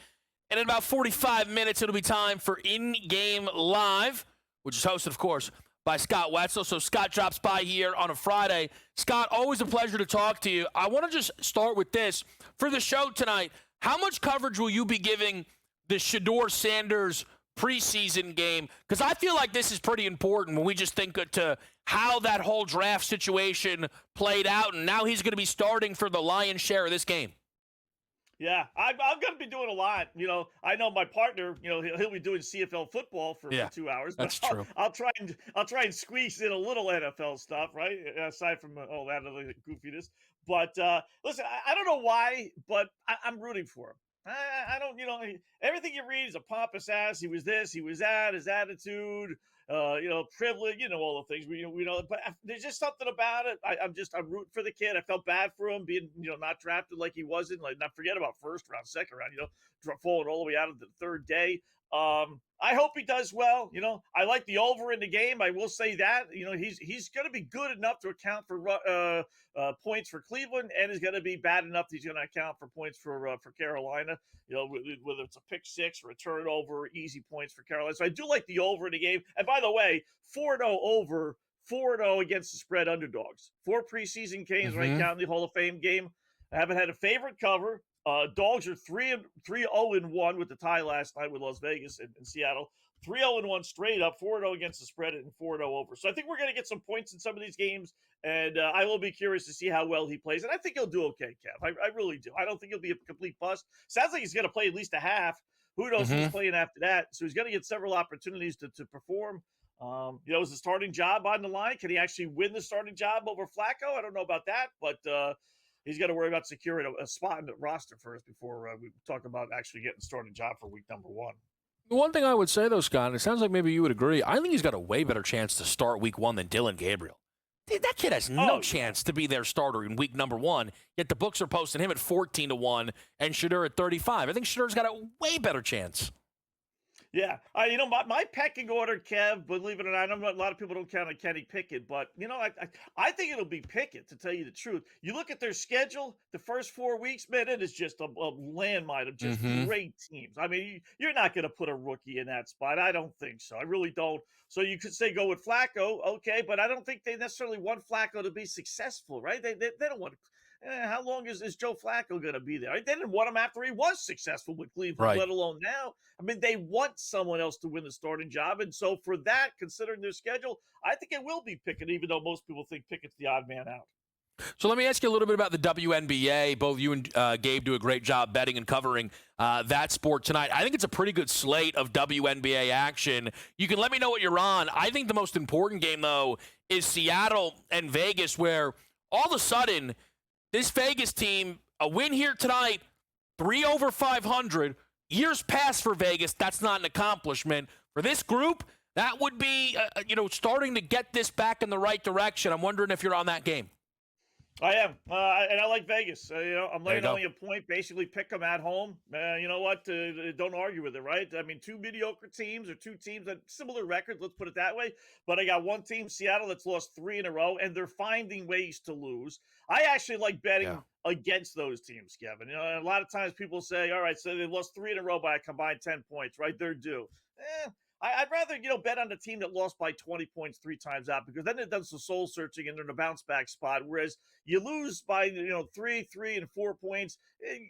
And in about 45 minutes, it'll be time for In-Game Live, which is hosted, of course, by Scott Wetzel. So Scott drops by here on a Friday. Scott, always a pleasure to talk to you. I want to just start with this. For the show tonight, how much coverage will you be giving the Shedeur Sanders preseason game? Because I feel like this is pretty important when we just think to how that whole draft situation played out, and now he's going to be starting for the lion's share of this game. Yeah, I'm going to be doing a lot. I know my partner. He'll be doing CFL football for 2 hours. But That's true. I'll try and squeeze in a little NFL stuff, right? Aside from all that other goofiness. But listen, I don't know why, but I'm rooting for him. I don't, everything you read is a pompous ass. He was this, he was that, his attitude, privilege, all the things we know. But there's just something about it. I'm rooting for the kid. I felt bad for him being, not drafted like he wasn't. Like, not forget about first round, second round, falling all the way out of the third day. I hope he does well. I like the over in the game. I will say that. He's going to be good enough to account for points for Cleveland, and is going to be bad enough that he's going to account for points for Carolina. Whether it's a pick six or a turnover, easy points for Carolina. So I do like the over in the game. And by the way, 4-0 over, 4-0 against the spread underdogs. 4 preseason games, right? Counting the Hall of Fame game. I haven't had a favorite cover. Dogs are 3-0-1 with the tie last night with Las Vegas and Seattle. 3-0-1 straight up, 4-0 against the spread and 4-0 over. So I think we're going to get some points in some of these games, and I will be curious to see how well he plays. And I think he'll do okay, Kev. I really do. I don't think he'll be a complete bust. Sounds like he's going to play at least a half. Who knows who's playing after that? So he's going to get several opportunities to perform. Is the starting job on the line? Can he actually win the starting job over Flacco? I don't know about that, but he's got to worry about securing a spot in the roster first before we talk about actually getting the starting job for week number 1. The one thing I would say, though, Scott, and it sounds like maybe you would agree, I think he's got a way better chance to start week 1 than Dylan Gabriel. That kid has no chance to be their starter in week number 1, yet the books are posting him at 14-1 and Shedeur at 35. I think Shedeur's got a way better chance. Yeah. My pecking order, Kev, believe it or not, I know a lot of people don't count on Kenny Pickett, but, I think it'll be Pickett, to tell you the truth. You look at their schedule, the first 4 weeks, man, it is just a landmine of just great teams. I mean, you're not going to put a rookie in that spot. I don't think so. I really don't. So you could say go with Flacco, okay, but I don't think they necessarily want Flacco to be successful, right? They don't want to. How long is Joe Flacco going to be there? They didn't want him after he was successful with Cleveland, let alone now. I mean, they want someone else to win the starting job. And so for that, considering their schedule, I think it will be Pickett, even though most people think Pickett's the odd man out. So let me ask you a little bit about the WNBA. Both you and Gabe do a great job betting and covering that sport tonight. I think it's a pretty good slate of WNBA action. You can let me know what you're on. I think the most important game, though, is Seattle and Vegas, where all of a sudden – this Vegas team, a win here tonight, 3 over 500. Years past for Vegas, that's not an accomplishment. For this group, that would be, starting to get this back in the right direction. I'm wondering if you're on that game. I am, and I like Vegas. I'm laying only a point, basically pick them at home. You know what? Don't argue with it, right? I mean, 2 mediocre teams or 2 teams that similar records, let's put it that way. But I got one team, Seattle, that's lost 3 in a row, and they're finding ways to lose. I actually like betting against those teams, Kevin. A lot of times people say, all right, so they lost 3 in a row by a combined 10 points, right? They're due. I'd rather, bet on the team that lost by 20 points 3 times out, because then it does some soul searching and they're in a bounce back spot. Whereas you lose by, 3 and 4 points,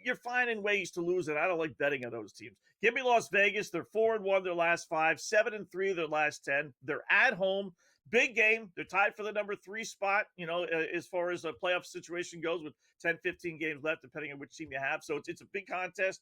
you're finding ways to lose it. I don't like betting on those teams. Give me Las Vegas. They're 4-1 their last 5, 7-3 their last 10. They're at home. Big game. They're tied for the number 3 spot, as far as the playoff situation goes, with 10, 15 games left, depending on which team you have. So it's a big contest.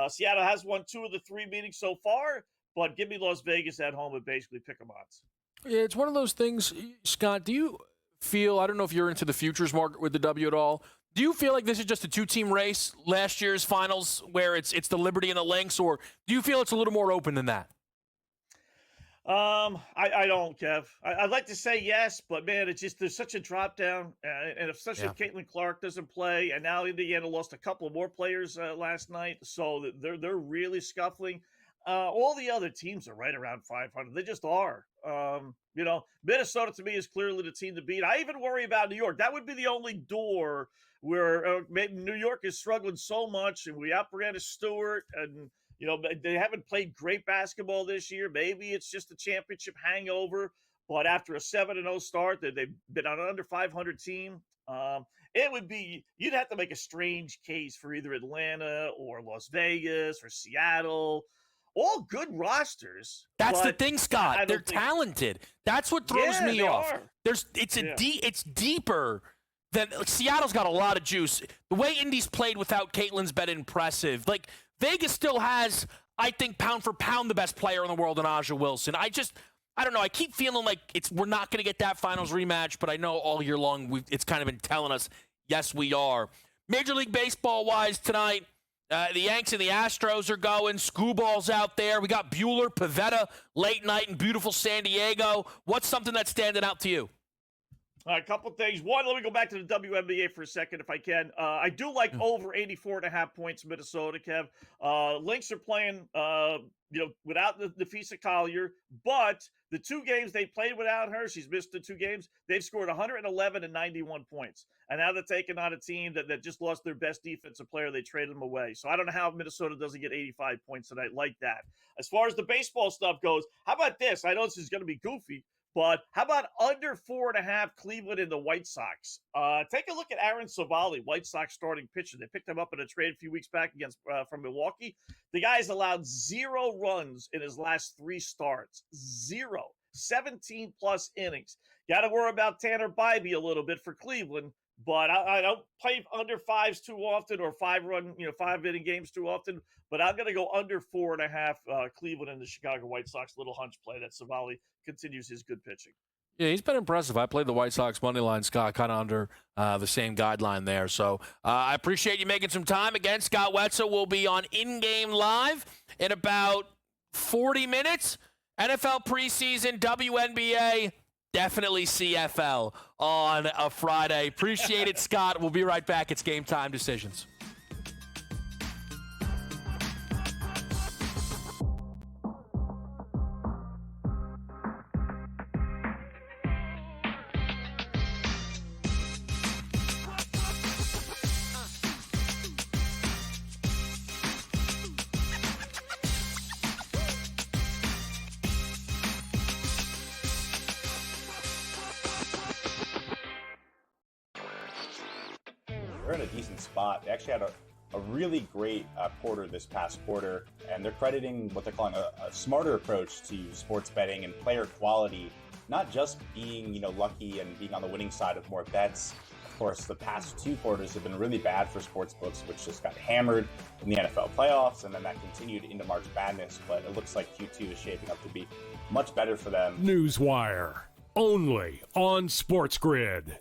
Seattle has won 2 of the 3 meetings so far. But give me Las Vegas at home and basically pick 'em odds. Yeah, it's one of those things, Scott, do you feel, I don't know if you're into the futures market with the W at all, do you feel like this is just a 2-team race, last year's finals, where it's the Liberty and the Lynx, or do you feel it's a little more open than that? I don't, Kev. I'd like to say yes, but man, it's just, there's such a drop down, and especially if Caitlin Clark doesn't play, and now Indiana lost a couple more players last night, so they're really scuffling. All the other teams are right around 500. They just are. Minnesota to me is clearly the team to beat. I even worry about New York. That would be the only door where maybe New York is struggling so much, and we outran Stewart, and they haven't played great basketball this year. Maybe it's just a championship hangover. But after a 7-0 start, they've been on an under 500 team. It would be, you'd have to make a strange case for either Atlanta or Las Vegas or Seattle. All good rosters. That's the thing, Scott. They're talented. That's what throws me off. It's deeper then Seattle's got a lot of juice. The way Indy's played without Caitlin's been impressive. Like, Vegas still has, I think, pound for pound, the best player in the world in Aja Wilson. I don't know. I keep feeling like we're not going to get that finals rematch, but I know all year long it's kind of been telling us, yes, we are. Major League Baseball-wise tonight, the Yanks and the Astros are going. Scooball's out there. We got Bueller, Pivetta, late night in beautiful San Diego. What's something that's standing out to you? A couple things. One, let me go back to the WNBA for a second, if I can. I do like over 84.5 points, Minnesota, Kev. Lynx are playing, without the Nafisa Collier, but the 2 games they played without her, she's missed the 2 games, they've scored 111 and 91 points. And now they're taking on a team that just lost their best defensive player. They traded them away. So I don't know how Minnesota doesn't get 85 points tonight like that. As far as the baseball stuff goes, how about this? I know this is going to be goofy, but how about under 4.5 Cleveland and the White Sox? Take a look at Aaron Savali, White Sox starting pitcher. They picked him up in a trade a few weeks back from Milwaukee. The guy's allowed 0 runs in his last 3 starts. 0. 17-plus innings. Got to worry about Tanner Bybee a little bit for Cleveland, but I don't play under 5s too often or 5-inning games too often, but I'm going to go under 4.5 Cleveland and the Chicago White Sox. Little hunch play that Savali continues his good pitching. Yeah, he's been impressive. I played the White Sox money line, Scott, kind of under the same guideline there. So I appreciate you making some time. Again, Scott Wetzel will be on In-Game Live in about 40 minutes. NFL preseason, WNBA, definitely CFL on a Friday. Appreciate it, Scott. We'll be right back. It's Game Time Decisions. They're in a decent spot. They actually had a really great quarter this past quarter, and they're crediting what they're calling a smarter approach to sports betting and player quality, not just being lucky and being on the winning side of more bets. Of course, the past 2 quarters have been really bad for sports books, which just got hammered in the NFL playoffs, and then that continued into March Madness, but it looks like Q2 is shaping up to be much better for them. Newswire, only on SportsGrid.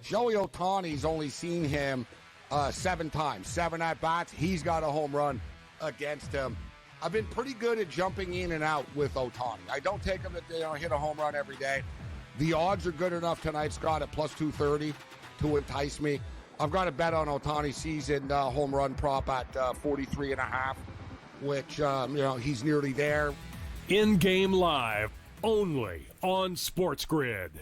Joey Ohtani's only seen him 7 times, 7 at-bats. He's got a home run against him. I've been pretty good at jumping in and out with Ohtani. I don't take him to hit a home run every day. The odds are good enough tonight, Scott, at plus 230 to entice me. I've got a bet on Ohtani's season home run prop at 43.5, which, he's nearly there. In-Game Live, only on SportsGrid.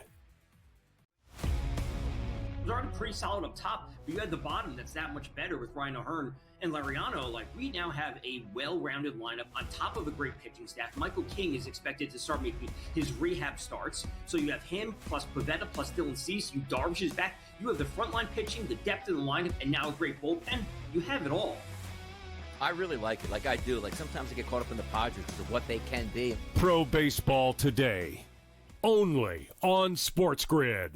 It was already pretty solid up top, but you had the bottom that's that much better with Ryan O'Hearn and Lariano. Like, we now have a well-rounded lineup on top of a great pitching staff. Michael King is expected to start making his rehab starts. So you have him plus Pivetta plus Dylan Cease. You Darvish is back. You have the frontline pitching, the depth of the lineup, and now a great bullpen. You have it all. I really like it. Like I do. Like sometimes I get caught up in the Padres because of what they can be. Pro Baseball Today, only on SportsGrid.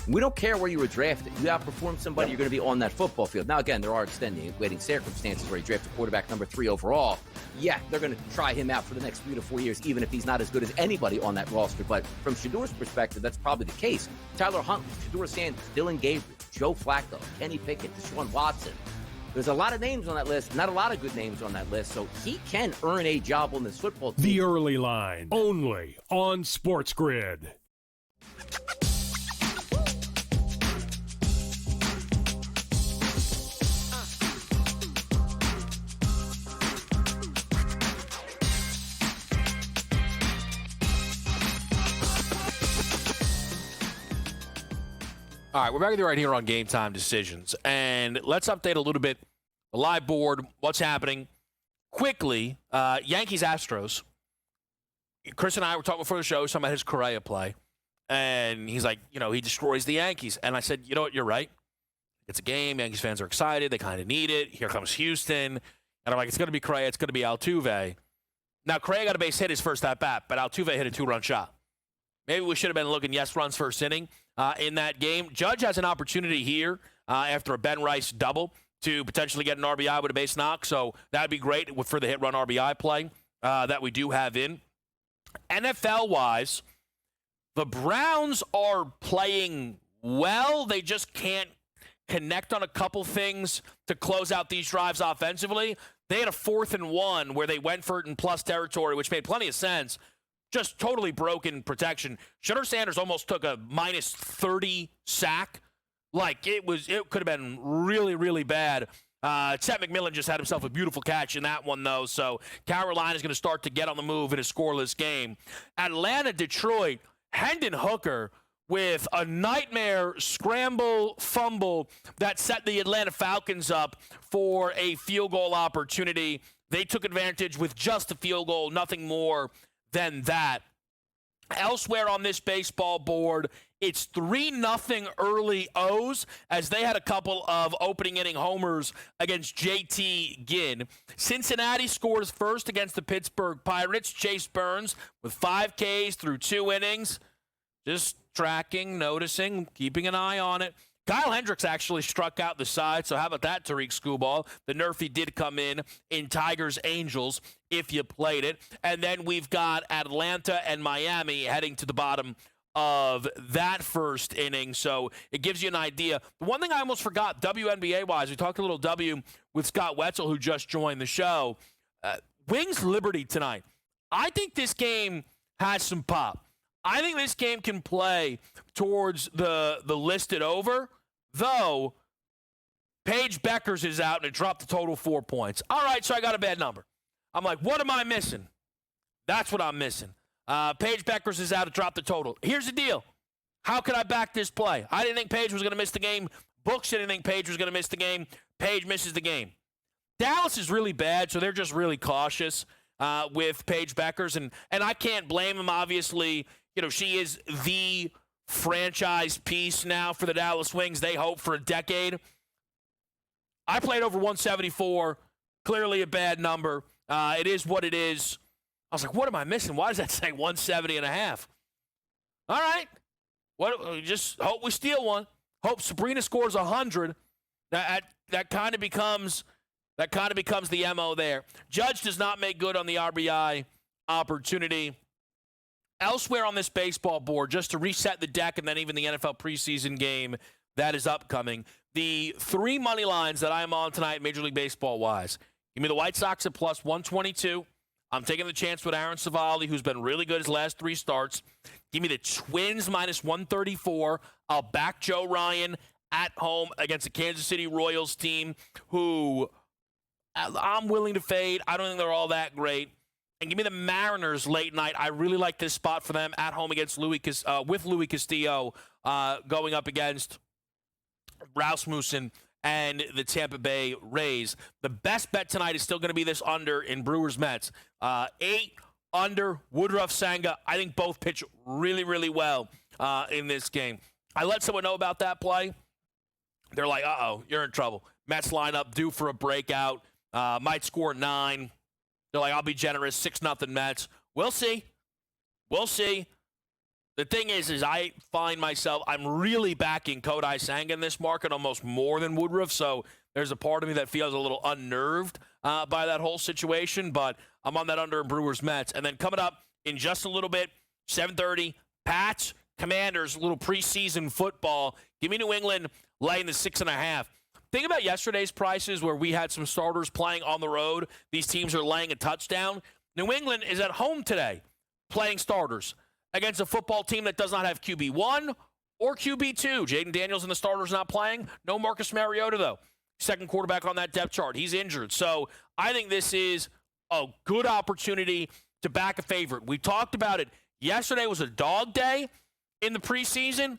We don't care where you were drafted. You outperform somebody, you're going to be on that football field. Now, again, there are extenuating circumstances where you draft a quarterback number 3 overall. Yeah, they're going to try him out for the next 3 to 4 years, even if he's not as good as anybody on that roster. But from Shadur's perspective, that's probably the case. Tyler Huntley, Shadur Sanders, Dylan Gabriel, Joe Flacco, Kenny Pickett, Deshaun Watson. There's a lot of names on that list, not a lot of good names on that list, so he can earn a job on this football team. The Early Line, only on SportsGrid. All right, we're back with you right here on Game Time Decisions. And let's update a little bit the live board, what's happening. Quickly, Yankees-Astros. Chris and I were talking before the show, talking about his Correa play. And he's like, he destroys the Yankees. And I said, you know what, you're right. It's a game. Yankees fans are excited. They kind of need it. Here comes Houston. And I'm like, it's going to be Correa. It's going to be Altuve. Now, Correa got a base hit his first at-bat, but Altuve hit a 2-run shot. Maybe we should have been looking yes runs first inning in that game. Judge has an opportunity here after a Ben Rice double to potentially get an RBI with a base knock, so that would be great for the hit-run RBI play that we do have in. NFL-wise, the Browns are playing well. They just can't connect on a couple things to close out these drives offensively. They had a 4th and 1 where they went for it in plus territory, which made plenty of sense. Just totally broken protection. Shedeur Sanders almost took a minus 30 sack. Like, it could have been really, really bad. Chet McMillan just had himself a beautiful catch in that one, though. So Carolina's going to start to get on the move in a scoreless game. Atlanta, Detroit, Hendon Hooker with a nightmare scramble fumble that set the Atlanta Falcons up for a field goal opportunity. They took advantage with just a field goal, nothing more than that. Elsewhere on this baseball board, it's 3-0 early O's as they had a couple of opening inning homers against JT Ginn. Cincinnati scores first against the Pittsburgh Pirates. Chase Burns with 5 Ks through 2 innings. Just tracking, noticing, keeping an eye on it. Kyle Hendricks actually struck out the side, so how about that, Tariq Skubal? The Nerfy did come in Tigers Angels if you played it. And then we've got Atlanta and Miami heading to the bottom of that first inning, so it gives you an idea. The one thing I almost forgot, WNBA-wise, we talked a little W with Scott Wetzel, who just joined the show. Wings Liberty tonight. I think this game has some pop. I think this game can play towards the listed over, though Paige Beckers is out and it dropped the total 4 points. All right, so I got a bad number. I'm like, what am I missing? That's what I'm missing. Paige Beckers is out to drop the total. Here's the deal. How could I back this play? I didn't think Paige was going to miss the game. Books didn't think Paige was going to miss the game. Paige misses the game. Dallas is really bad, so they're just really cautious with Paige Beckers, and I can't blame them, obviously. You know, she is the franchise piece now for the Dallas Wings. They hope for a decade. I played over 174. Clearly a bad number. It is what it is. I was like, what am I missing? Why does that say 170.5? All right. Just hope we steal one. Hope Sabrina scores 100. That kind of becomes the MO there. Judge does not make good on the RBI opportunity. Elsewhere on this baseball board, just to reset the deck and then even the NFL preseason game that is upcoming, the 3 money lines that I am on tonight, Major League Baseball-wise. Give me the White Sox at plus 122. I'm taking the chance with Aaron Savali, who's been really good his last 3 starts. Give me the Twins minus 134. I'll back Joe Ryan at home against the Kansas City Royals team, who I'm willing to fade. I don't think they're all that great. And give me the Mariners late night. I really like this spot for them at home against Louis Castillo going up against Rasmussen and the Tampa Bay Rays. The best bet tonight is still going to be this under in Brewers-Mets. 8 under Woodruff Senga. I think both pitch really, really well in this game. I let someone know about that play. They're like, uh-oh, you're in trouble. Mets lineup due for a breakout. Might score 9. They're like, I'll be generous, 6-0 Mets. We'll see. We'll see. The thing is I find myself, I'm really backing Kodai Senga in this market almost more than Woodruff, so there's a part of me that feels a little unnerved by that whole situation, but I'm on that under in Brewers-Mets. And then coming up in just a little bit, 7:30, Pats, Commanders, a little preseason football. Give me New England laying the 6.5. Think about yesterday's prices where we had some starters playing on the road. These teams are laying a touchdown. New England is at home today playing starters against a football team that does not have QB1 or QB2. Jaden Daniels and the starters not playing. No Marcus Mariota, though. Second quarterback on that depth chart. He's injured. So I think this is a good opportunity to back a favorite. We talked about it. Yesterday was a dog day in the preseason,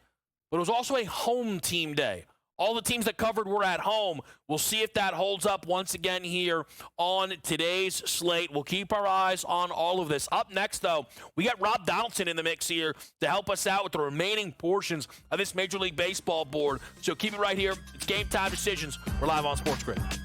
but it was also a home team day. All the teams that covered were at home. We'll see if that holds up once again here on today's slate. We'll keep our eyes on all of this. Up next, though, we got Rob Donaldson in the mix here to help us out with the remaining portions of this Major League Baseball board. So keep it right here. It's Game Time Decisions. We're live on SportsGrid.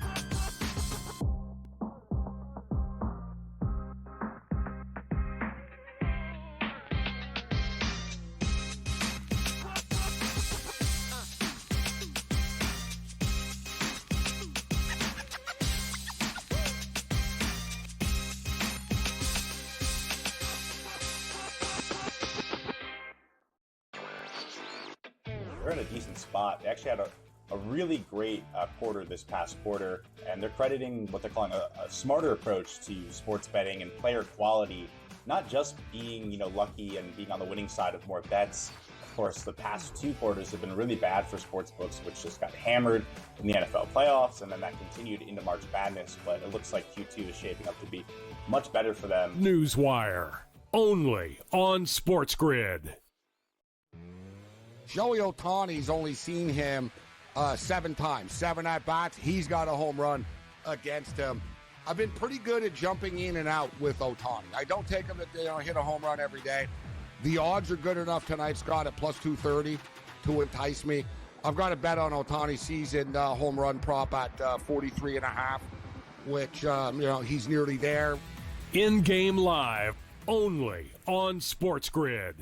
they're in a decent spot. They actually had a really great quarter this past quarter, and they're crediting what they're calling a smarter approach to sports betting and player quality, not just being lucky and being on the winning side of more bets. Of course, the past 2 quarters have been really bad for sports books, which just got hammered in the NFL playoffs, and then that continued into March Madness. But it looks like Q2 is shaping up to be much better for them. Newswire, only on SportsGrid. Joey Ohtani's only seen him 7 times, 7 at-bats. He's got a home run against him. I've been pretty good at jumping in and out with Ohtani. I don't take him to hit a home run every day. The odds are good enough tonight, Scott, at plus 230 to entice me. I've got a bet on Ohtani's season home run prop at 43.5, which, he's nearly there. In-game live, only on SportsGrid.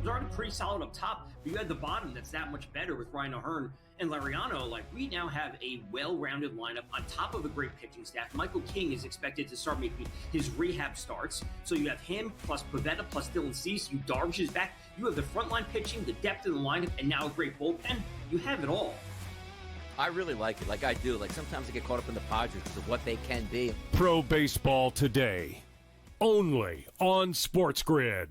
They're already pretty solid up top, but you had the bottom that's that much better with Ryan O'Hearn and Lariano. Like, we now have a well-rounded lineup on top of a great pitching staff. Michael King is expected to start making his rehab starts. So you have him plus Pivetta plus Dylan Cease. You Darvish is back. You have the frontline pitching, the depth of the lineup, and now a great bullpen. You have it all. I really like it. Like I do. Like sometimes I get caught up in the Padres because of what they can be. Pro Baseball Today, only on SportsGrid.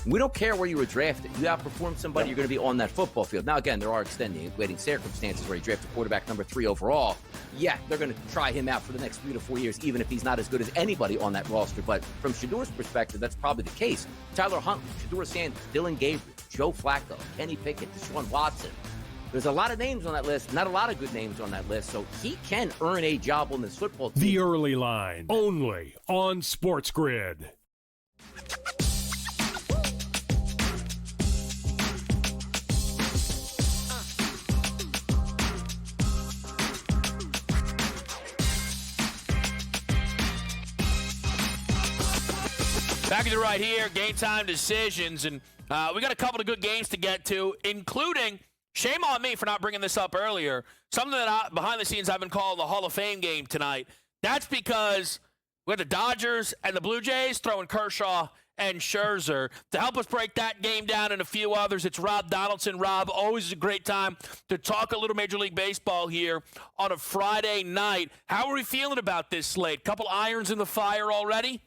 We don't care where you were drafted. You outperform somebody, you're going to be on that football field. Now, again, there are extenuating circumstances where you draft a quarterback number 3 overall. Yeah, they're going to try him out for the next 3 to 4 years, even if he's not as good as anybody on that roster. But from Shadur's perspective, that's probably the case. Tyler Huntley, Shadur Sanders, Dylan Gabriel, Joe Flacco, Kenny Pickett, Deshaun Watson. There's a lot of names on that list, not a lot of good names on that list, so he can earn a job on this football team. The Early Line, only on SportsGrid. Back at the right here, game time decisions, and we got a couple of good games to get to, including, shame on me for not bringing this up earlier, something that behind the scenes I've been calling the Hall of Fame game tonight. That's because we had the Dodgers and the Blue Jays throwing Kershaw and Scherzer. To help us break that game down and a few others, it's Rob Donaldson. Rob, always a great time to talk a little Major League Baseball here on a Friday night. How are we feeling about this slate? Couple irons in the fire already?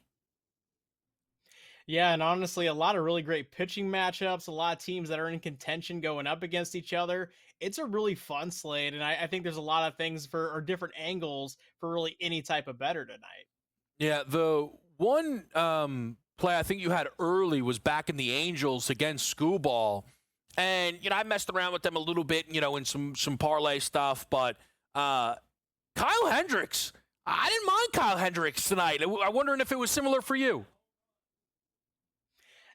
Yeah, and honestly, a lot of really great pitching matchups, a lot of teams that are in contention going up against each other. It's a really fun slate, and I think there's a lot of things or different angles for really any type of bettor tonight. Yeah, the one play I think you had early was back in the Angels against Skubal. And, I messed around with them a little bit, in some parlay stuff, but Kyle Hendricks, I didn't mind Kyle Hendricks tonight. I'm wondering if it was similar for you.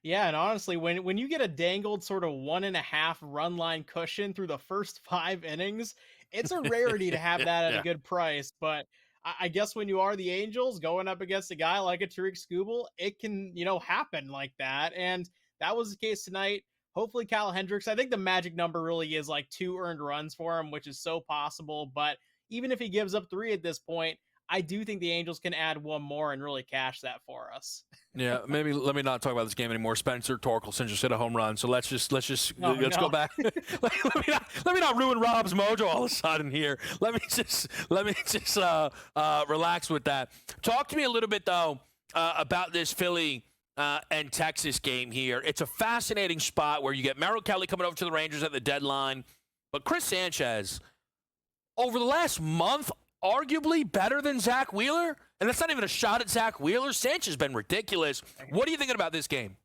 Yeah, and honestly, when you get a dangled sort of 1.5 run line cushion through the first 5 innings, it's a rarity to have that at a good price. But I guess when you are the Angels going up against a guy like a Tariq Skubal, it can, happen like that. And that was the case tonight. Hopefully Kyle Hendricks, I think the magic number really is like 2 earned runs for him, which is so possible. But even if he gives up 3 at this point, I do think the Angels can add 1 more and really cash that for us. Yeah, maybe let me not talk about this game anymore. Spencer Torkelson just hit a home run, so let's go back. let me not ruin Rob's mojo all of a sudden here. Let me just relax with that. Talk to me a little bit though about this Philly and Texas game here. It's a fascinating spot where you get Merrill Kelly coming over to the Rangers at the deadline, but Chris Sanchez over the last month, arguably better than Zach Wheeler. And that's not even a shot at Zach Wheeler. Sanchez has been ridiculous. What are you thinking about this game?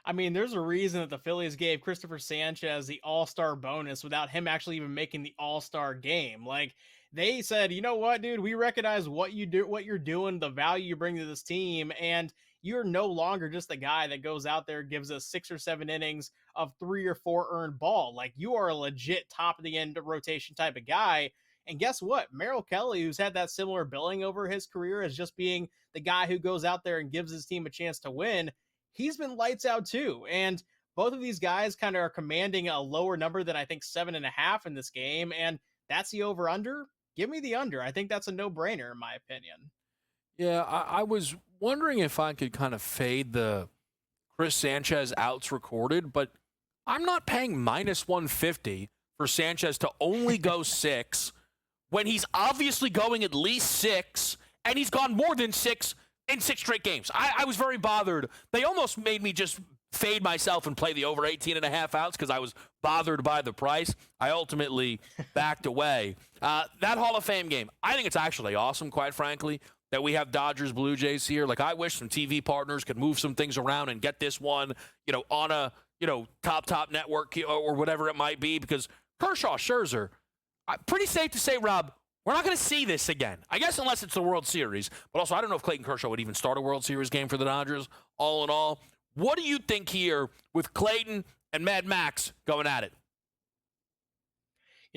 I mean, there's a reason that the Phillies gave Christopher Sanchez the all-star bonus without him actually even making the all-star game. Like, they said, you know what, dude, we recognize what you're doing, the value you bring to this team, and you're no longer just the guy that goes out there and gives us 6 or 7 innings of 3 or 4 earned ball. Like, you are a legit top-of-the-end rotation type of guy. And guess what? Merrill Kelly, who's had that similar billing over his career as just being the guy who goes out there and gives his team a chance to win, he's been lights out too. And both of these guys kind of are commanding a lower number than I think 7.5 in this game. And that's the over-under. Give me the under. I think that's a no-brainer in my opinion. Yeah, I was wondering if I could kind of fade the Chris Sanchez outs recorded, but I'm not paying minus 150 for Sanchez to only go 6 when he's obviously going at least 6, and he's gone more than 6 in 6 straight games. I was very bothered. They almost made me just fade myself and play the over 18.5 outs because I was bothered by the price. I ultimately backed away. That Hall of Fame game, I think it's actually awesome, quite frankly, that we have Dodgers Blue Jays here. Like, I wish some TV partners could move some things around and get this one, on a, top network or whatever it might be, because Kershaw, Scherzer, pretty safe to say, Rob, we're not going to see this again. I guess unless it's the World Series. But also, I don't know if Clayton Kershaw would even start a World Series game for the Dodgers, all in all. What do you think here with Clayton and Mad Max going at it?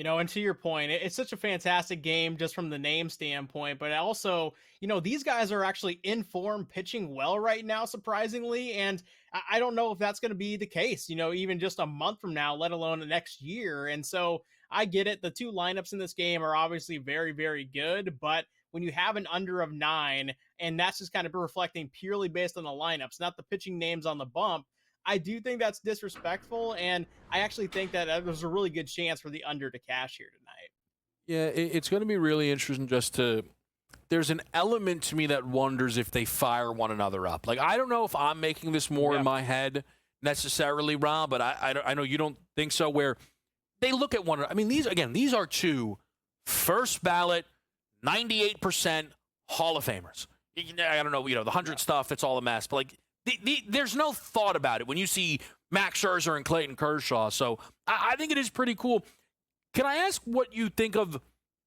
And to your point, it's such a fantastic game just from the name standpoint, but also, these guys are actually in form, pitching well right now, surprisingly, and I don't know if that's going to be the case, even just a month from now, let alone the next year. And so I get it. The 2 lineups in this game are obviously very, very good, but when you have an under of 9, and that's just kind of reflecting purely based on the lineups, not the pitching names on the bump, I do think that's disrespectful, and I actually think that there's a really good chance for the under to cash here tonight. Yeah, it's going to be really interesting there's an element to me that wonders if they fire one another up. Like, I don't know if I'm making this more in my head necessarily, Rob, but I know you don't think so, where they look at one another. I mean, these are 2 first ballot, 98% Hall of Famers. I don't know, the 100 stuff, it's all a mess, but like, there's no thought about it when you see Max Scherzer and Clayton Kershaw. So I think it is pretty cool. Can I ask what you think of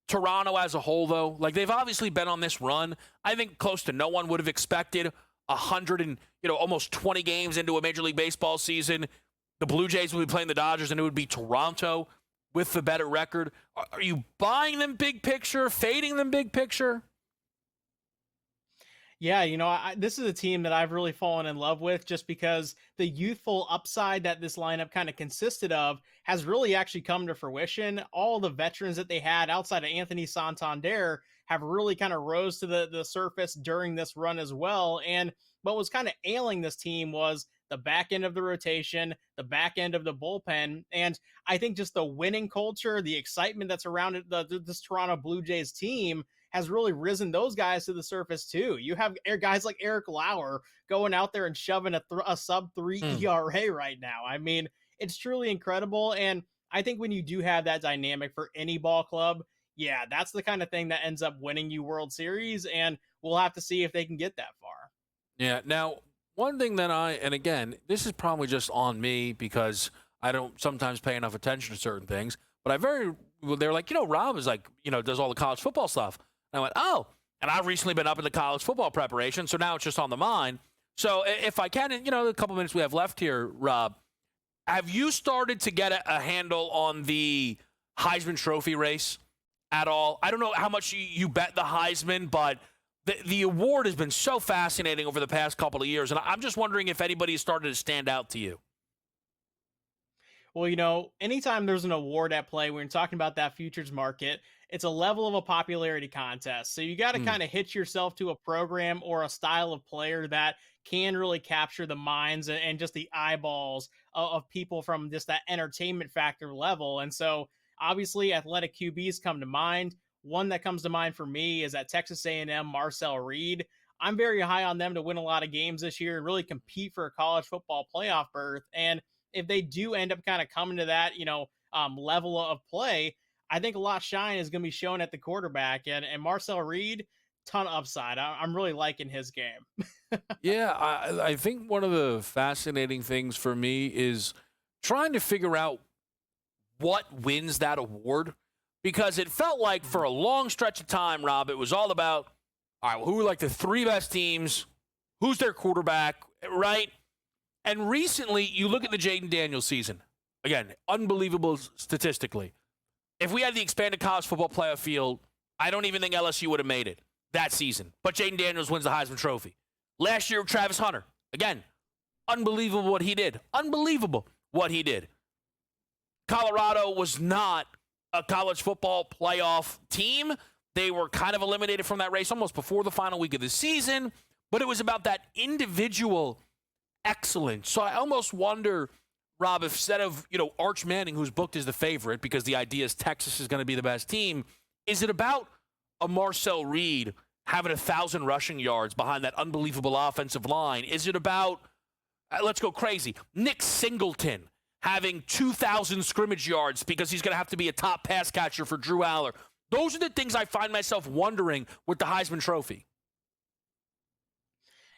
Toronto as a whole, though? Like, they've obviously been on this run. I think close to no one would have expected 100 and, almost 20 games into a Major League Baseball season. The Blue Jays would be playing the Dodgers, and it would be Toronto with the better record. Are you buying them big picture, fading them big picture? Yeah, this is a team that I've really fallen in love with just because the youthful upside that this lineup kind of consisted of has really actually come to fruition. All the veterans that they had outside of Anthony Santander have really kind of rose to the surface during this run as well. And what was kind of ailing this team was the back end of the rotation, the back end of the bullpen. And I think just the winning culture, the excitement that's around this Toronto Blue Jays team has really risen those guys to the surface too. You have guys like Eric Lauer going out there and shoving a sub-3 ERA right now. I mean, it's truly incredible. And I think when you do have that dynamic for any ball club, yeah, that's the kind of thing that ends up winning you World Series. And we'll have to see if they can get that far. Yeah. Now, one thing that and again, this is probably just on me because I don't sometimes pay enough attention to certain things, but they're like, Rob is like, does all the college football stuff. And I went, oh, and I've recently been up in the college football preparation, so now it's just on the mind. So if I can, a couple minutes we have left here, Rob, have you started to get a handle on the Heisman Trophy race at all? I don't know how much you bet the Heisman, but the award has been so fascinating over the past couple of years, and I'm just wondering if anybody has started to stand out to you. Well, anytime there's an award at play, when you're talking about that futures market, it's a level of a popularity contest. So you got to kind of hitch yourself to a program or a style of player that can really capture the minds and just the eyeballs of people from just that entertainment factor level. And so obviously athletic QBs come to mind. One that comes to mind for me is at Texas A&M, Marcel Reed. I'm very high on them to win a lot of games this year and really compete for a college football playoff berth. And if they do end up kind of coming to that, level of play, I think a lot of shine is going to be shown at the quarterback. And Marcel Reed, ton of upside. I'm really liking his game. Yeah, I think one of the fascinating things for me is trying to figure out what wins that award. Because it felt like for a long stretch of time, Rob, it was all about, all right, well, who are like the 3 best teams? Who's their quarterback, right? And recently, you look at the Jaden Daniels season. Again, unbelievable statistically. If we had the expanded college football playoff field, I don't even think LSU would have made it that season. But Jaden Daniels wins the Heisman Trophy. Last year, Travis Hunter. Again, unbelievable what he did. Unbelievable what he did. Colorado was not a college football playoff team. They were kind of eliminated from that race almost before the final week of the season. But it was about that individual excellent. So I almost wonder, Rob, if instead of, Arch Manning, who's booked as the favorite because the idea is Texas is going to be the best team, is it about a Marcel Reed having 1,000 rushing yards behind that unbelievable offensive line? Is it about, let's go crazy, Nick Singleton having 2,000 scrimmage yards because he's going to have to be a top pass catcher for Drew Aller? Those are the things I find myself wondering with the Heisman Trophy.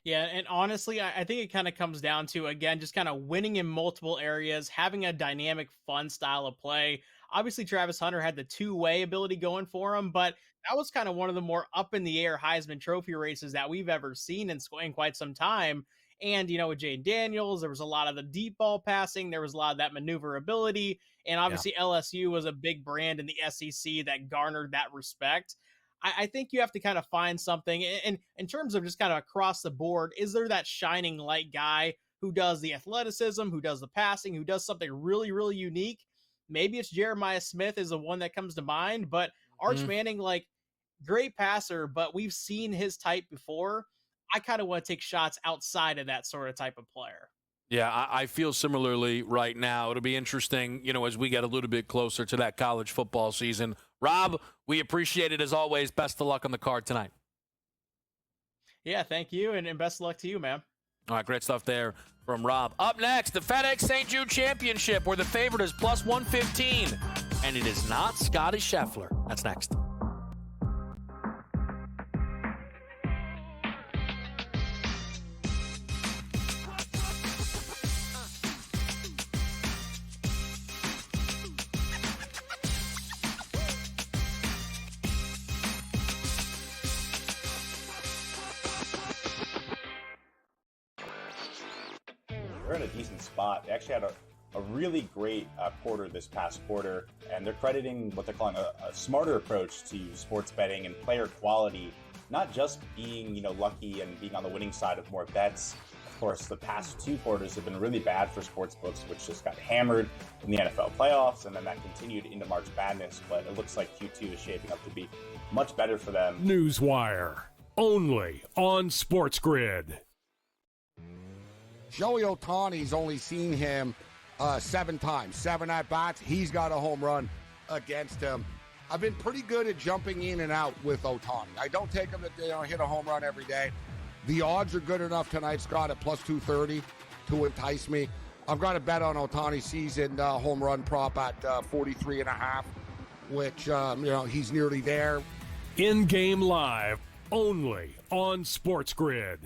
Yeah, and honestly, I think it kind of comes down to, again, just kind of winning in multiple areas, having a dynamic, fun style of play. Obviously, Travis Hunter had the two-way ability going for him, but that was kind of one of the more up-in-the-air Heisman Trophy races that we've ever seen in quite some time. And, with Jay Daniels, there was a lot of the deep ball passing. There was a lot of that maneuverability. And obviously, LSU was a big brand in the SEC that garnered that respect. I think you have to kind of find something. And in terms of just kind of across the board, is there that shining light guy who does the athleticism, who does the passing, who does something really, really unique? Maybe it's Jeremiah Smith is the one that comes to mind, but Arch Manning, great passer, but we've seen his type before. I kind of want to take shots outside of that sort of type of player. Yeah, I feel similarly right now. It'll be interesting, as we get a little bit closer to that college football season. Rob, we appreciate it as always. Best of luck on the card tonight. Yeah, thank you, and best of luck to you, man. All right, great stuff there from Rob. Up next, the FedEx St. Jude Championship, where the favorite is plus 115, and it is not Scotty Scheffler. That's next. They're in a decent spot. They actually had a really great quarter this past quarter, and they're crediting what they're calling a smarter approach to sports betting and player quality, not just being lucky and being on the winning side of more bets. Of course, the past two quarters have been really bad for sports books, which just got hammered in the NFL playoffs, and then that continued into March Madness. But it looks like Q2 is shaping up to be much better for them. Newswire, only on SportsGrid. Joey Ohtani's only seen him 7 times, 7 at-bats. He's got a home run against him. I've been pretty good at jumping in and out with Ohtani. I don't take him to hit a home run every day. The odds are good enough tonight, Scott, at plus 230 to entice me. I've got a bet on Ohtani's season home run prop at 43.5, which, he's nearly there. In-game live, only on SportsGrid.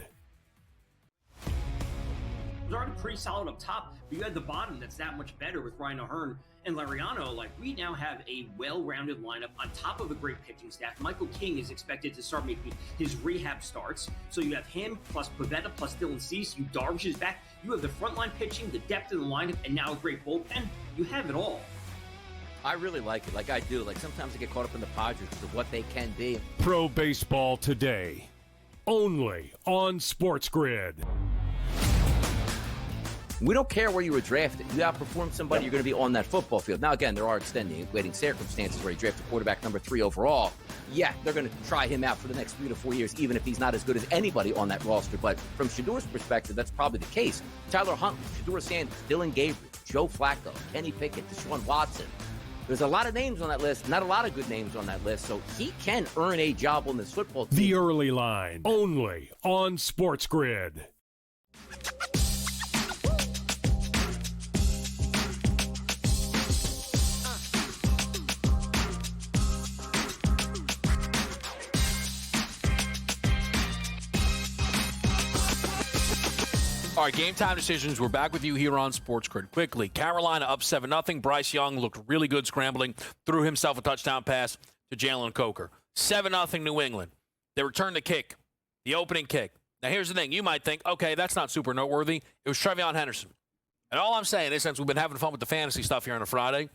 Was already pretty solid up top, but you had the bottom that's that much better with Ryan O'Hearn and Lariano. We now have a well-rounded lineup on top of a great pitching staff. Michael King is expected to start making his rehab starts. So you have him plus Pavetta plus Dylan Cease. You Darvish is back. You have the frontline pitching, the depth in the lineup, and now a great bullpen. You have it all. I really like it. I do. Sometimes I get caught up in the Padres because of what they can be. Pro Baseball Today, only on SportsGrid. We don't care where you were drafted. You outperform somebody, you're going to be on that football field. Now, again, there are extenuating circumstances where you drafted quarterback number 3 overall. Yeah, they're going to try him out for the next 3 to 4 years, even if he's not as good as anybody on that roster. But from Shadur's perspective, that's probably the case. Tyler Huntley, Shadur Sanders, Dylan Gabriel, Joe Flacco, Kenny Pickett, Deshaun Watson. There's a lot of names on that list, not a lot of good names on that list, so he can earn a job on this football team. The Early Line, only on SportsGrid. All right, game time decisions. We're back with you here on SportsGrid. Quickly, Carolina up 7-0. Bryce Young looked really good scrambling, threw himself a touchdown pass to Jalen Coker. 7-0 New England. They returned the kick, the opening kick. Now, here's the thing. You might think, okay, that's not super noteworthy. It was Trevion Henderson. And all I'm saying is, since we've been having fun with the fantasy stuff here on a Friday,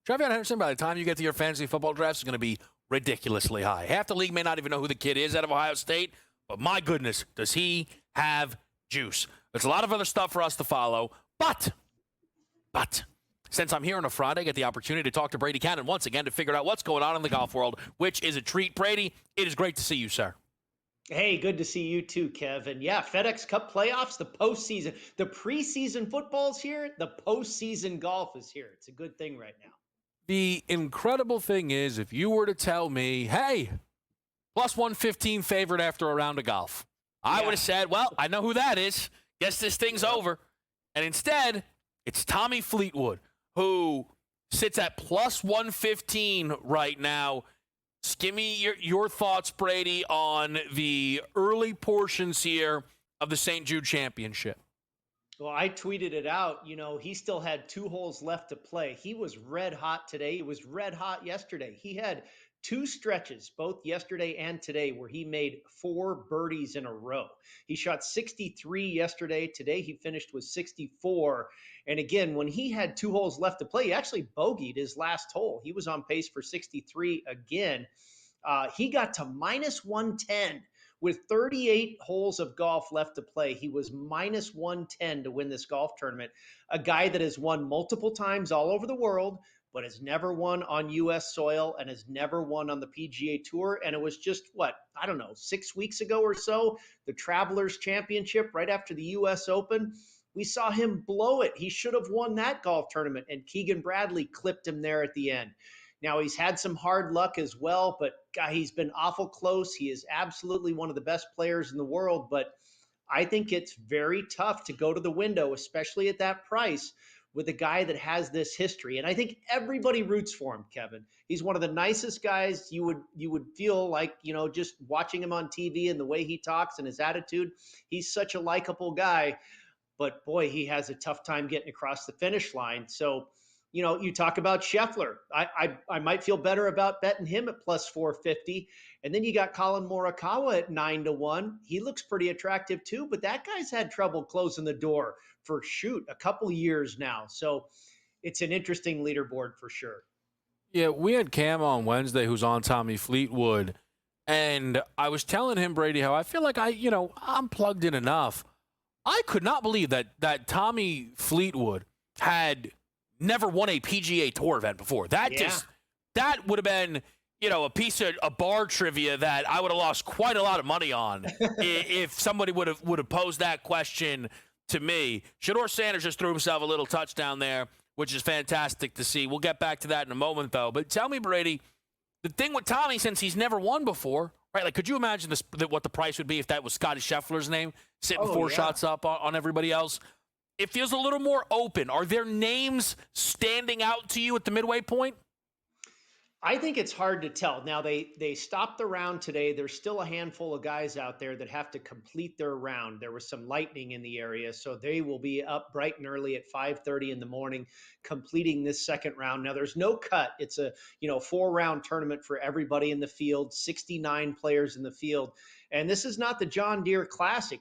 Trevion Henderson, by the time you get to your fantasy football drafts, is going to be ridiculously high. Half the league may not even know who the kid is out of Ohio State, but my goodness, does he have juice. There's a lot of other stuff for us to follow, but since I'm here on a Friday, I get the opportunity to talk to Brady Cannon once again to figure out what's going on in the golf world, which is a treat. Brady, it is great to see you, sir. Hey, good to see you too, Kevin. Yeah, FedEx Cup playoffs, the postseason, the preseason football's here, the postseason golf is here. It's a good thing right now. The incredible thing is, if you were to tell me, hey, plus 115 favorite after a round of golf, I would have said, well, I know who that is. Guess this thing's over. And instead, it's Tommy Fleetwood, who sits at plus 115 right now. Give me your thoughts, Brady, on the early portions here of the St. Jude Championship. Well, I tweeted it out. He still had 2 holes left to play. He was red hot today. He was red hot yesterday. He had 2 stretches, both yesterday and today, where he made 4 birdies in a row. He shot 63 yesterday. Today he finished with 64. And again, when he had 2 holes left to play, he actually bogeyed his last hole. He was on pace for 63 again. He got to minus 110 with 38 holes of golf left to play. He was minus 110 to win this golf tournament. A guy that has won multiple times all over the world, but has never won on U.S. soil and has never won on the PGA Tour. And it was just, 6 weeks ago or so, the Travelers Championship right after the U.S. Open. We saw him blow it. He should have won that golf tournament, and Keegan Bradley clipped him there at the end. Now, he's had some hard luck as well, but he's been awful close. He is absolutely one of the best players in the world, but I think it's very tough to go to the window, especially at that price, with a guy that has this history. And I think everybody roots for him, Kevin. He's one of the nicest guys you would feel like, just watching him on TV and the way he talks and his attitude. He's such a likable guy, but boy, he has a tough time getting across the finish line. So, you talk about Scheffler. I might feel better about betting him at plus 450. And then you got Colin Morikawa at 9-1. He looks pretty attractive too, but that guy's had trouble closing the door for a couple years now. So it's an interesting leaderboard for sure. Yeah, we had Cam on Wednesday who's on Tommy Fleetwood. And I was telling him, Brady, how I feel like I'm plugged in enough. I could not believe that Tommy Fleetwood had never won a PGA Tour event before. That would have been, a piece of a bar trivia that I would have lost quite a lot of money on if somebody would have posed that question to me. Shedeur Sanders just threw himself a little touchdown there, which is fantastic to see. We'll get back to that in a moment, though. But tell me, Brady, the thing with Tommy, since he's never won before, right? Like, could you imagine what the price would be if that was Scotty Scheffler's name, sitting 4 shots up on everybody else? It feels a little more open. Are there names standing out to you at the midway point? I think it's hard to tell. Now, they stopped the round today. There's still a handful of guys out there that have to complete their round. There was some lightning in the area, so they will be up bright and early at 5:30 in the morning completing this second round. Now, there's no cut. It's a 4-round tournament for everybody in the field, 69 players in the field. And this is not the John Deere Classic.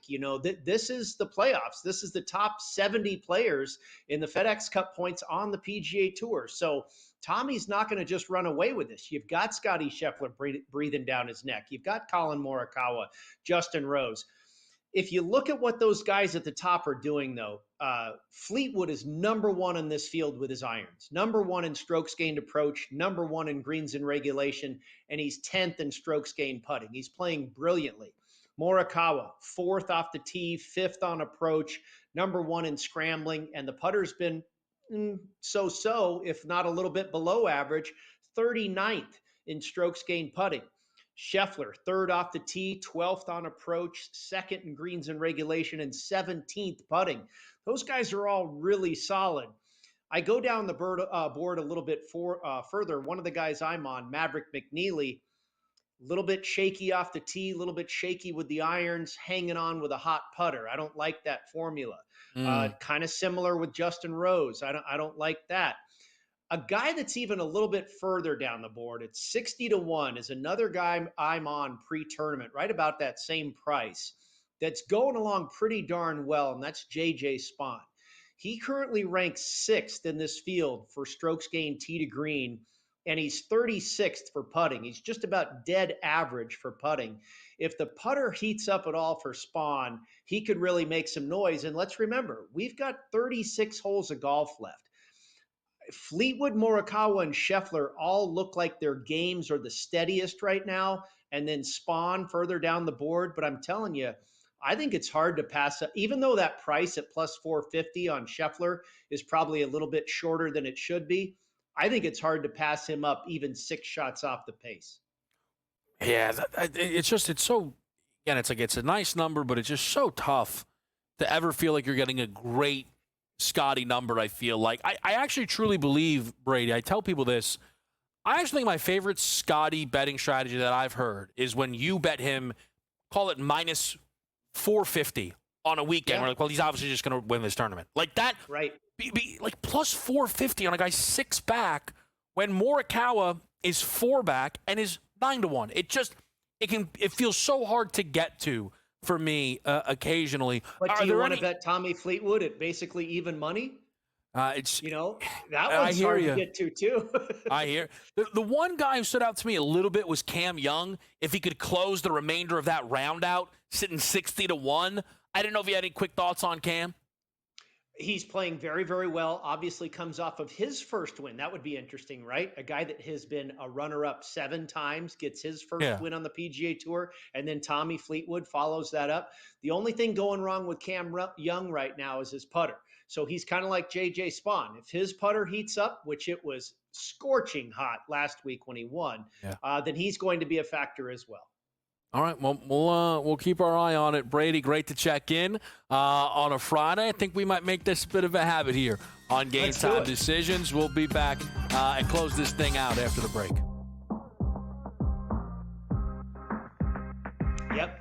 This is the playoffs. This is the top 70 players in the FedEx Cup points on the PGA Tour. So Tommy's not going to just run away with this. You've got Scotty Scheffler breathing down his neck. You've got Colin Morikawa, Justin Rose. If you look at what those guys at the top are doing, though, Fleetwood is number 1 in this field with his irons, number 1 in strokes gained approach, number 1 in greens in regulation, and he's 10th in strokes gained putting. He's playing brilliantly. Morikawa, 4th off the tee, 5th on approach, number 1 in scrambling, and the putter's been so-so, if not a little bit below average, 39th in strokes gained putting. Scheffler, 3rd off the tee, 12th on approach, 2nd in greens and regulation, and 17th putting. Those guys are all really solid. I go down the board a little bit further. One of the guys I'm on, Maverick McNeely, a little bit shaky off the tee, a little bit shaky with the irons, hanging on with a hot putter. I don't like that formula. Kind of similar with Justin Rose. I don't like that. A guy that's even a little bit further down the board, it's 60-1, is another guy I'm on pre-tournament, right about that same price, that's going along pretty darn well, and that's J.J. Spaun. He currently ranks 6th in this field for strokes gained tee to green, and he's 36th for putting. He's just about dead average for putting. If the putter heats up at all for Spaun, he could really make some noise. And let's remember, we've got 36 holes of golf left. Fleetwood, Morikawa, and Scheffler all look like their games are the steadiest right now. and then Spawn further down the board. But I'm telling you, I think it's hard to pass up, even though that price at plus 450 on Scheffler is probably a little bit shorter than it should be. I think it's hard to pass him up even 6 shots off the pace. Yeah, it's so, again, it's a nice number, but it's just so tough to ever feel like you're getting a great Scotty number, I feel like. I actually truly believe, Brady, I tell people this, I actually think my favorite Scotty betting strategy that I've heard is when you bet him, call it minus 450 on a weekend. Yeah. We're like, well, he's obviously just going to win this tournament. Like that, right? Be like plus 450 on a guy 6 back when Morikawa is 4 back and is 9-1. It feels so hard to get to for me occasionally. But do you want to bet Tommy Fleetwood at basically even money? It's that one's hard to get to too. I hear the one guy who stood out to me a little bit was Cam Young. If he could close the remainder of that round out, sitting 60-1. I didn't know if you had any quick thoughts on Cam. He's playing very, very well. Obviously comes off of his first win. That would be interesting, right? A guy that has been a runner-up 7 times gets his first win on the PGA Tour, and then Tommy Fleetwood follows that up. The only thing going wrong with Cam Young right now is his putter. So he's kind of like J.J. Spawn. If his putter heats up, which it was scorching hot last week when he won, then he's going to be a factor as well. All right, well, we'll keep our eye on it. Brady, great to check in on a Friday. I think we might make this a bit of a habit here on Game Time Decisions. We'll be back and close this thing out after the break. Yep.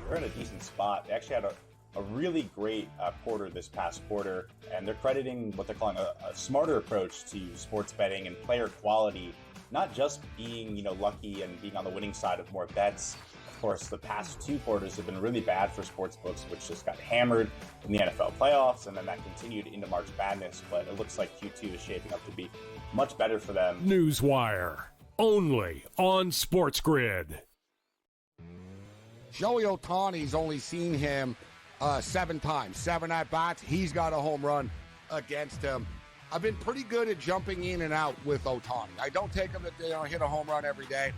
They're in a decent spot. They actually had a really great quarter this past quarter, and they're crediting what they're calling a smarter approach to sports betting and player quality, not just being lucky and being on the winning side of more bets. Of course, the past 2 quarters have been really bad for sports books, which just got hammered in the NFL playoffs, and then that continued into March Madness. But it looks like Q2 is shaping up to be much better for them. Newswire, only on SportsGrid. Joey Ohtani's only seen him 7 times, 7 at-bats. He's got a home run against him. I've been pretty good at jumping in and out with Ohtani. I don't take him to hit a home run every day.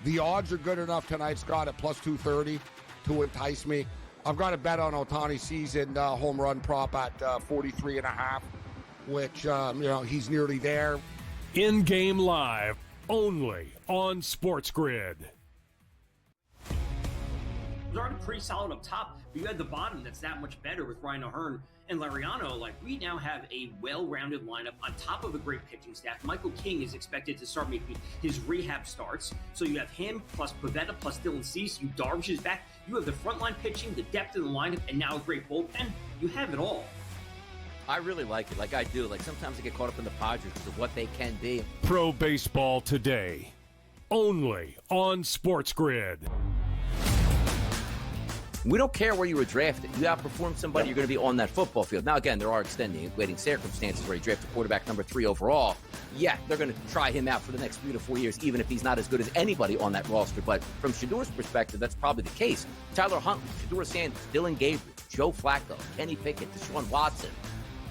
The odds are good enough tonight, Scott, at plus 230 to entice me. I've got a bet on Ohtani's season home run prop at 43.5, which, he's nearly there. In-game live, only on SportsGrid. It was already pretty solid up top, but you had the bottom that's that much better with Ryan O'Hearn and Lariano. Like, we now have a well-rounded lineup on top of a great pitching staff. Michael King is expected to start making his rehab starts. So you have him plus Pivetta plus Dylan Cease. Darvish is back. You have the frontline pitching, the depth of the lineup, and now a great bullpen. You have it all. I really like it. Like I do. Like sometimes I get caught up in the Padres because of what they can be. Pro Baseball Today, only on SportsGrid. We don't care where you were drafted. You outperform somebody, you're going to be on that football field. Now, again, there are extenuating circumstances where you draft a quarterback number 3 overall. Yeah, they're going to try him out for the next 3 to 4 years, even if he's not as good as anybody on that roster. But from Shadur's perspective, that's probably the case. Tyler Huntley, Shadur Sanders, Dylan Gabriel, Joe Flacco, Kenny Pickett, Deshaun Watson.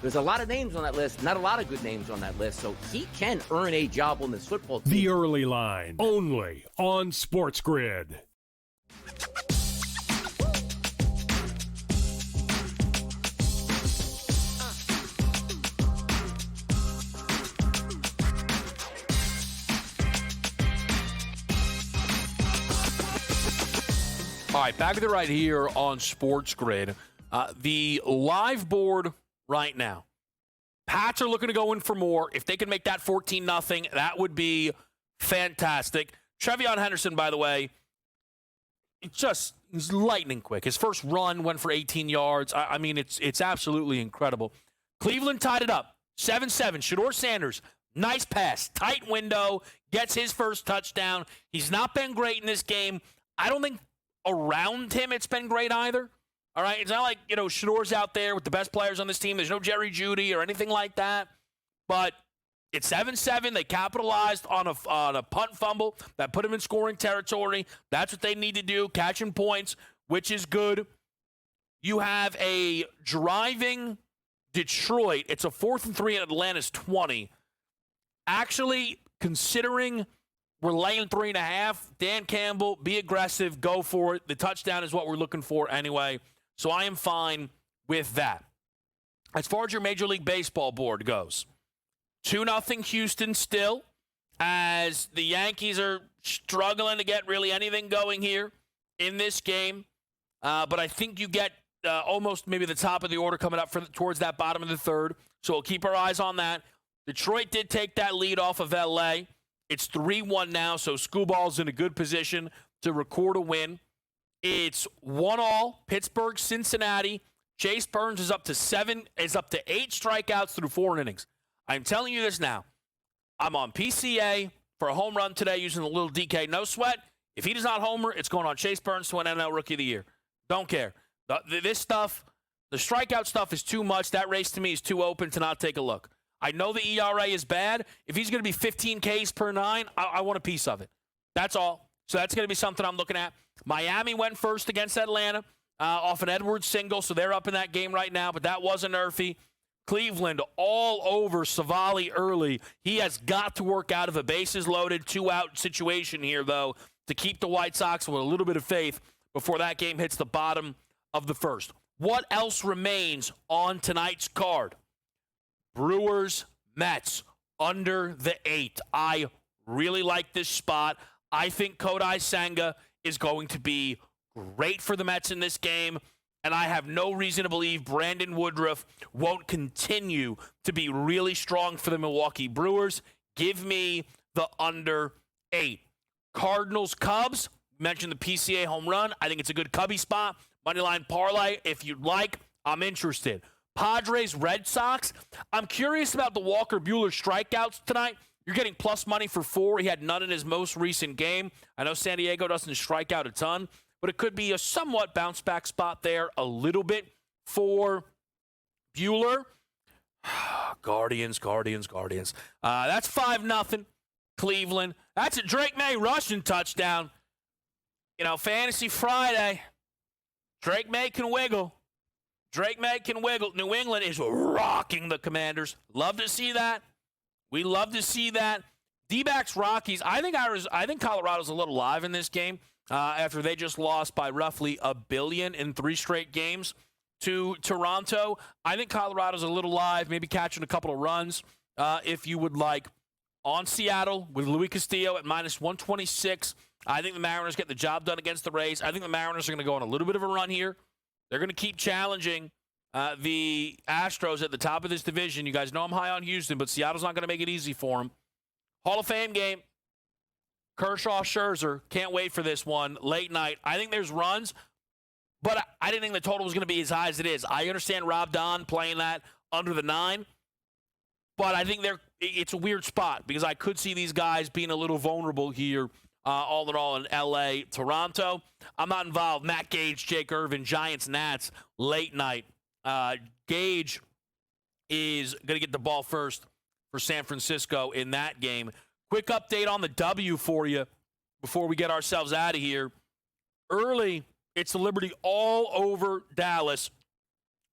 There's a lot of names on that list, not a lot of good names on that list, so he can earn a job on this football team. The Early Line, only on SportsGrid. All right, back at the right here on SportsGrid. The live board right now. Pats are looking to go in for more. If they can make that 14-0, that would be fantastic. Trevion Henderson, by the way, he's lightning quick. His first run went for 18 yards. I mean, it's absolutely incredible. Cleveland tied it up, 7-7. Shador Sanders, nice pass, tight window, gets his first touchdown. He's not been great in this game. I don't think around him it's been great either. All right, it's not like, Shador's out there with the best players on this team. There's no Jerry Jeudy or anything like that. But It's 7-7. They capitalized on a punt fumble that put them in scoring territory. That's what they need to do, catching points, which is good. You have a driving Detroit. It's a 4th and 3 at Atlanta's 20. Actually, considering we're laying 3.5, Dan Campbell, be aggressive, go for it. The touchdown is what we're looking for anyway. So I am fine with that. As far as your Major League Baseball board goes, 2-0 Houston still, as the Yankees are struggling to get really anything going here in this game. But I think you get almost maybe the top of the order coming up towards that bottom of the third. So we'll keep our eyes on that. Detroit did take that lead off of L.A. It's 3-1 now, so Scooball's in a good position to record a win. It's 1-1, Pittsburgh, Cincinnati. Chase Burns is up to 8 strikeouts through 4 innings. I'm telling you this now. I'm on PCA for a home run today using the little DK no sweat. If he does not homer, it's going on Chase Burns to win NL Rookie of the Year. Don't care. This stuff, the strikeout stuff is too much. That race to me is too open to not take a look. I know the ERA is bad. If he's going to be 15 Ks per 9, I want a piece of it. That's all. So that's going to be something I'm looking at. Miami went first against Atlanta off an Edwards single, so they're up in that game right now, but that wasn't earthy. Cleveland all over Savali early. He has got to work out of a bases-loaded, 2-out situation here, though, to keep the White Sox with a little bit of faith before that game hits the bottom of the first. What else remains on tonight's card? Brewers, Mets, under the 8. I really like this spot. I think Kodai Senga is going to be great for the Mets in this game, and I have no reason to believe Brandon Woodruff won't continue to be really strong for the Milwaukee Brewers. Give me the under 8. Cardinals, Cubs, mentioned the PCA home run. I think it's a good Cubby spot. Moneyline parlay, if you'd like, I'm interested. Padres, Red Sox. I'm curious about the Walker Buehler strikeouts tonight. You're getting plus money for 4. He had none in his most recent game. I know San Diego doesn't strike out a ton, but it could be a somewhat bounce-back spot there a little bit for Buehler. Guardians. That's 5-0 Cleveland. That's a Drake May rushing touchdown. You know, Fantasy Friday, Drake May can wiggle. New England is rocking the Commanders. Love to see that. We love to see that. D-backs, Rockies. I think Colorado's a little live in this game after they just lost by roughly $1 billion in 3 straight games to Toronto. I think Colorado's a little live, maybe catching a couple of runs if you would like. On Seattle with Luis Castillo at -126. I think the Mariners get the job done against the Rays. I think the Mariners are going to go on a little bit of a run here. They're going to keep challenging the Astros at the top of this division. You guys know I'm high on Houston, but Seattle's not going to make it easy for them. Hall of Fame game. Kershaw, Scherzer. Can't wait for this one. Late night. I think there's runs, but I didn't think the total was going to be as high as it is. I understand Rob Don playing that under the 9, but I think it's a weird spot because I could see these guys being a little vulnerable here. All in all in L.A., Toronto. I'm not involved. Matt Gage, Jake Irvin, Giants, Nats, late night. Gage is going to get the ball first for San Francisco in that game. Quick update on the W for you before we get ourselves out of here. Early, it's the Liberty all over Dallas.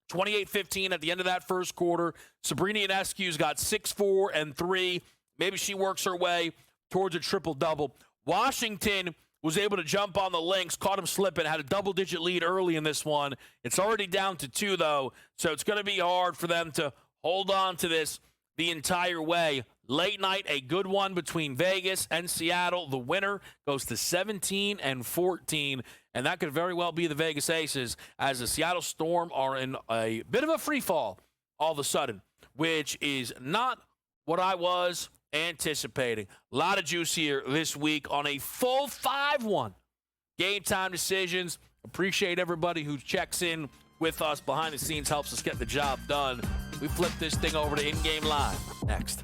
28-15 at the end of that first quarter. Sabrina Ionescu's got 6, 4, and 3. Maybe she works her way towards a triple-double. Washington was able to jump on the Lynx, caught him slipping, had a double-digit lead early in this one. It's already down to 2, though, so it's going to be hard for them to hold on to this the entire way. Late night, a good one between Vegas and Seattle. The winner goes to 17-14, and that could very well be the Vegas Aces as the Seattle Storm are in a bit of a free fall all of a sudden, which is not what I was anticipating. A lot of juice here this week on a full 5-1 Game Time decisions. Appreciate everybody who checks in with us behind the scenes, helps us get the job done. We flip this thing over to In-Game Live next.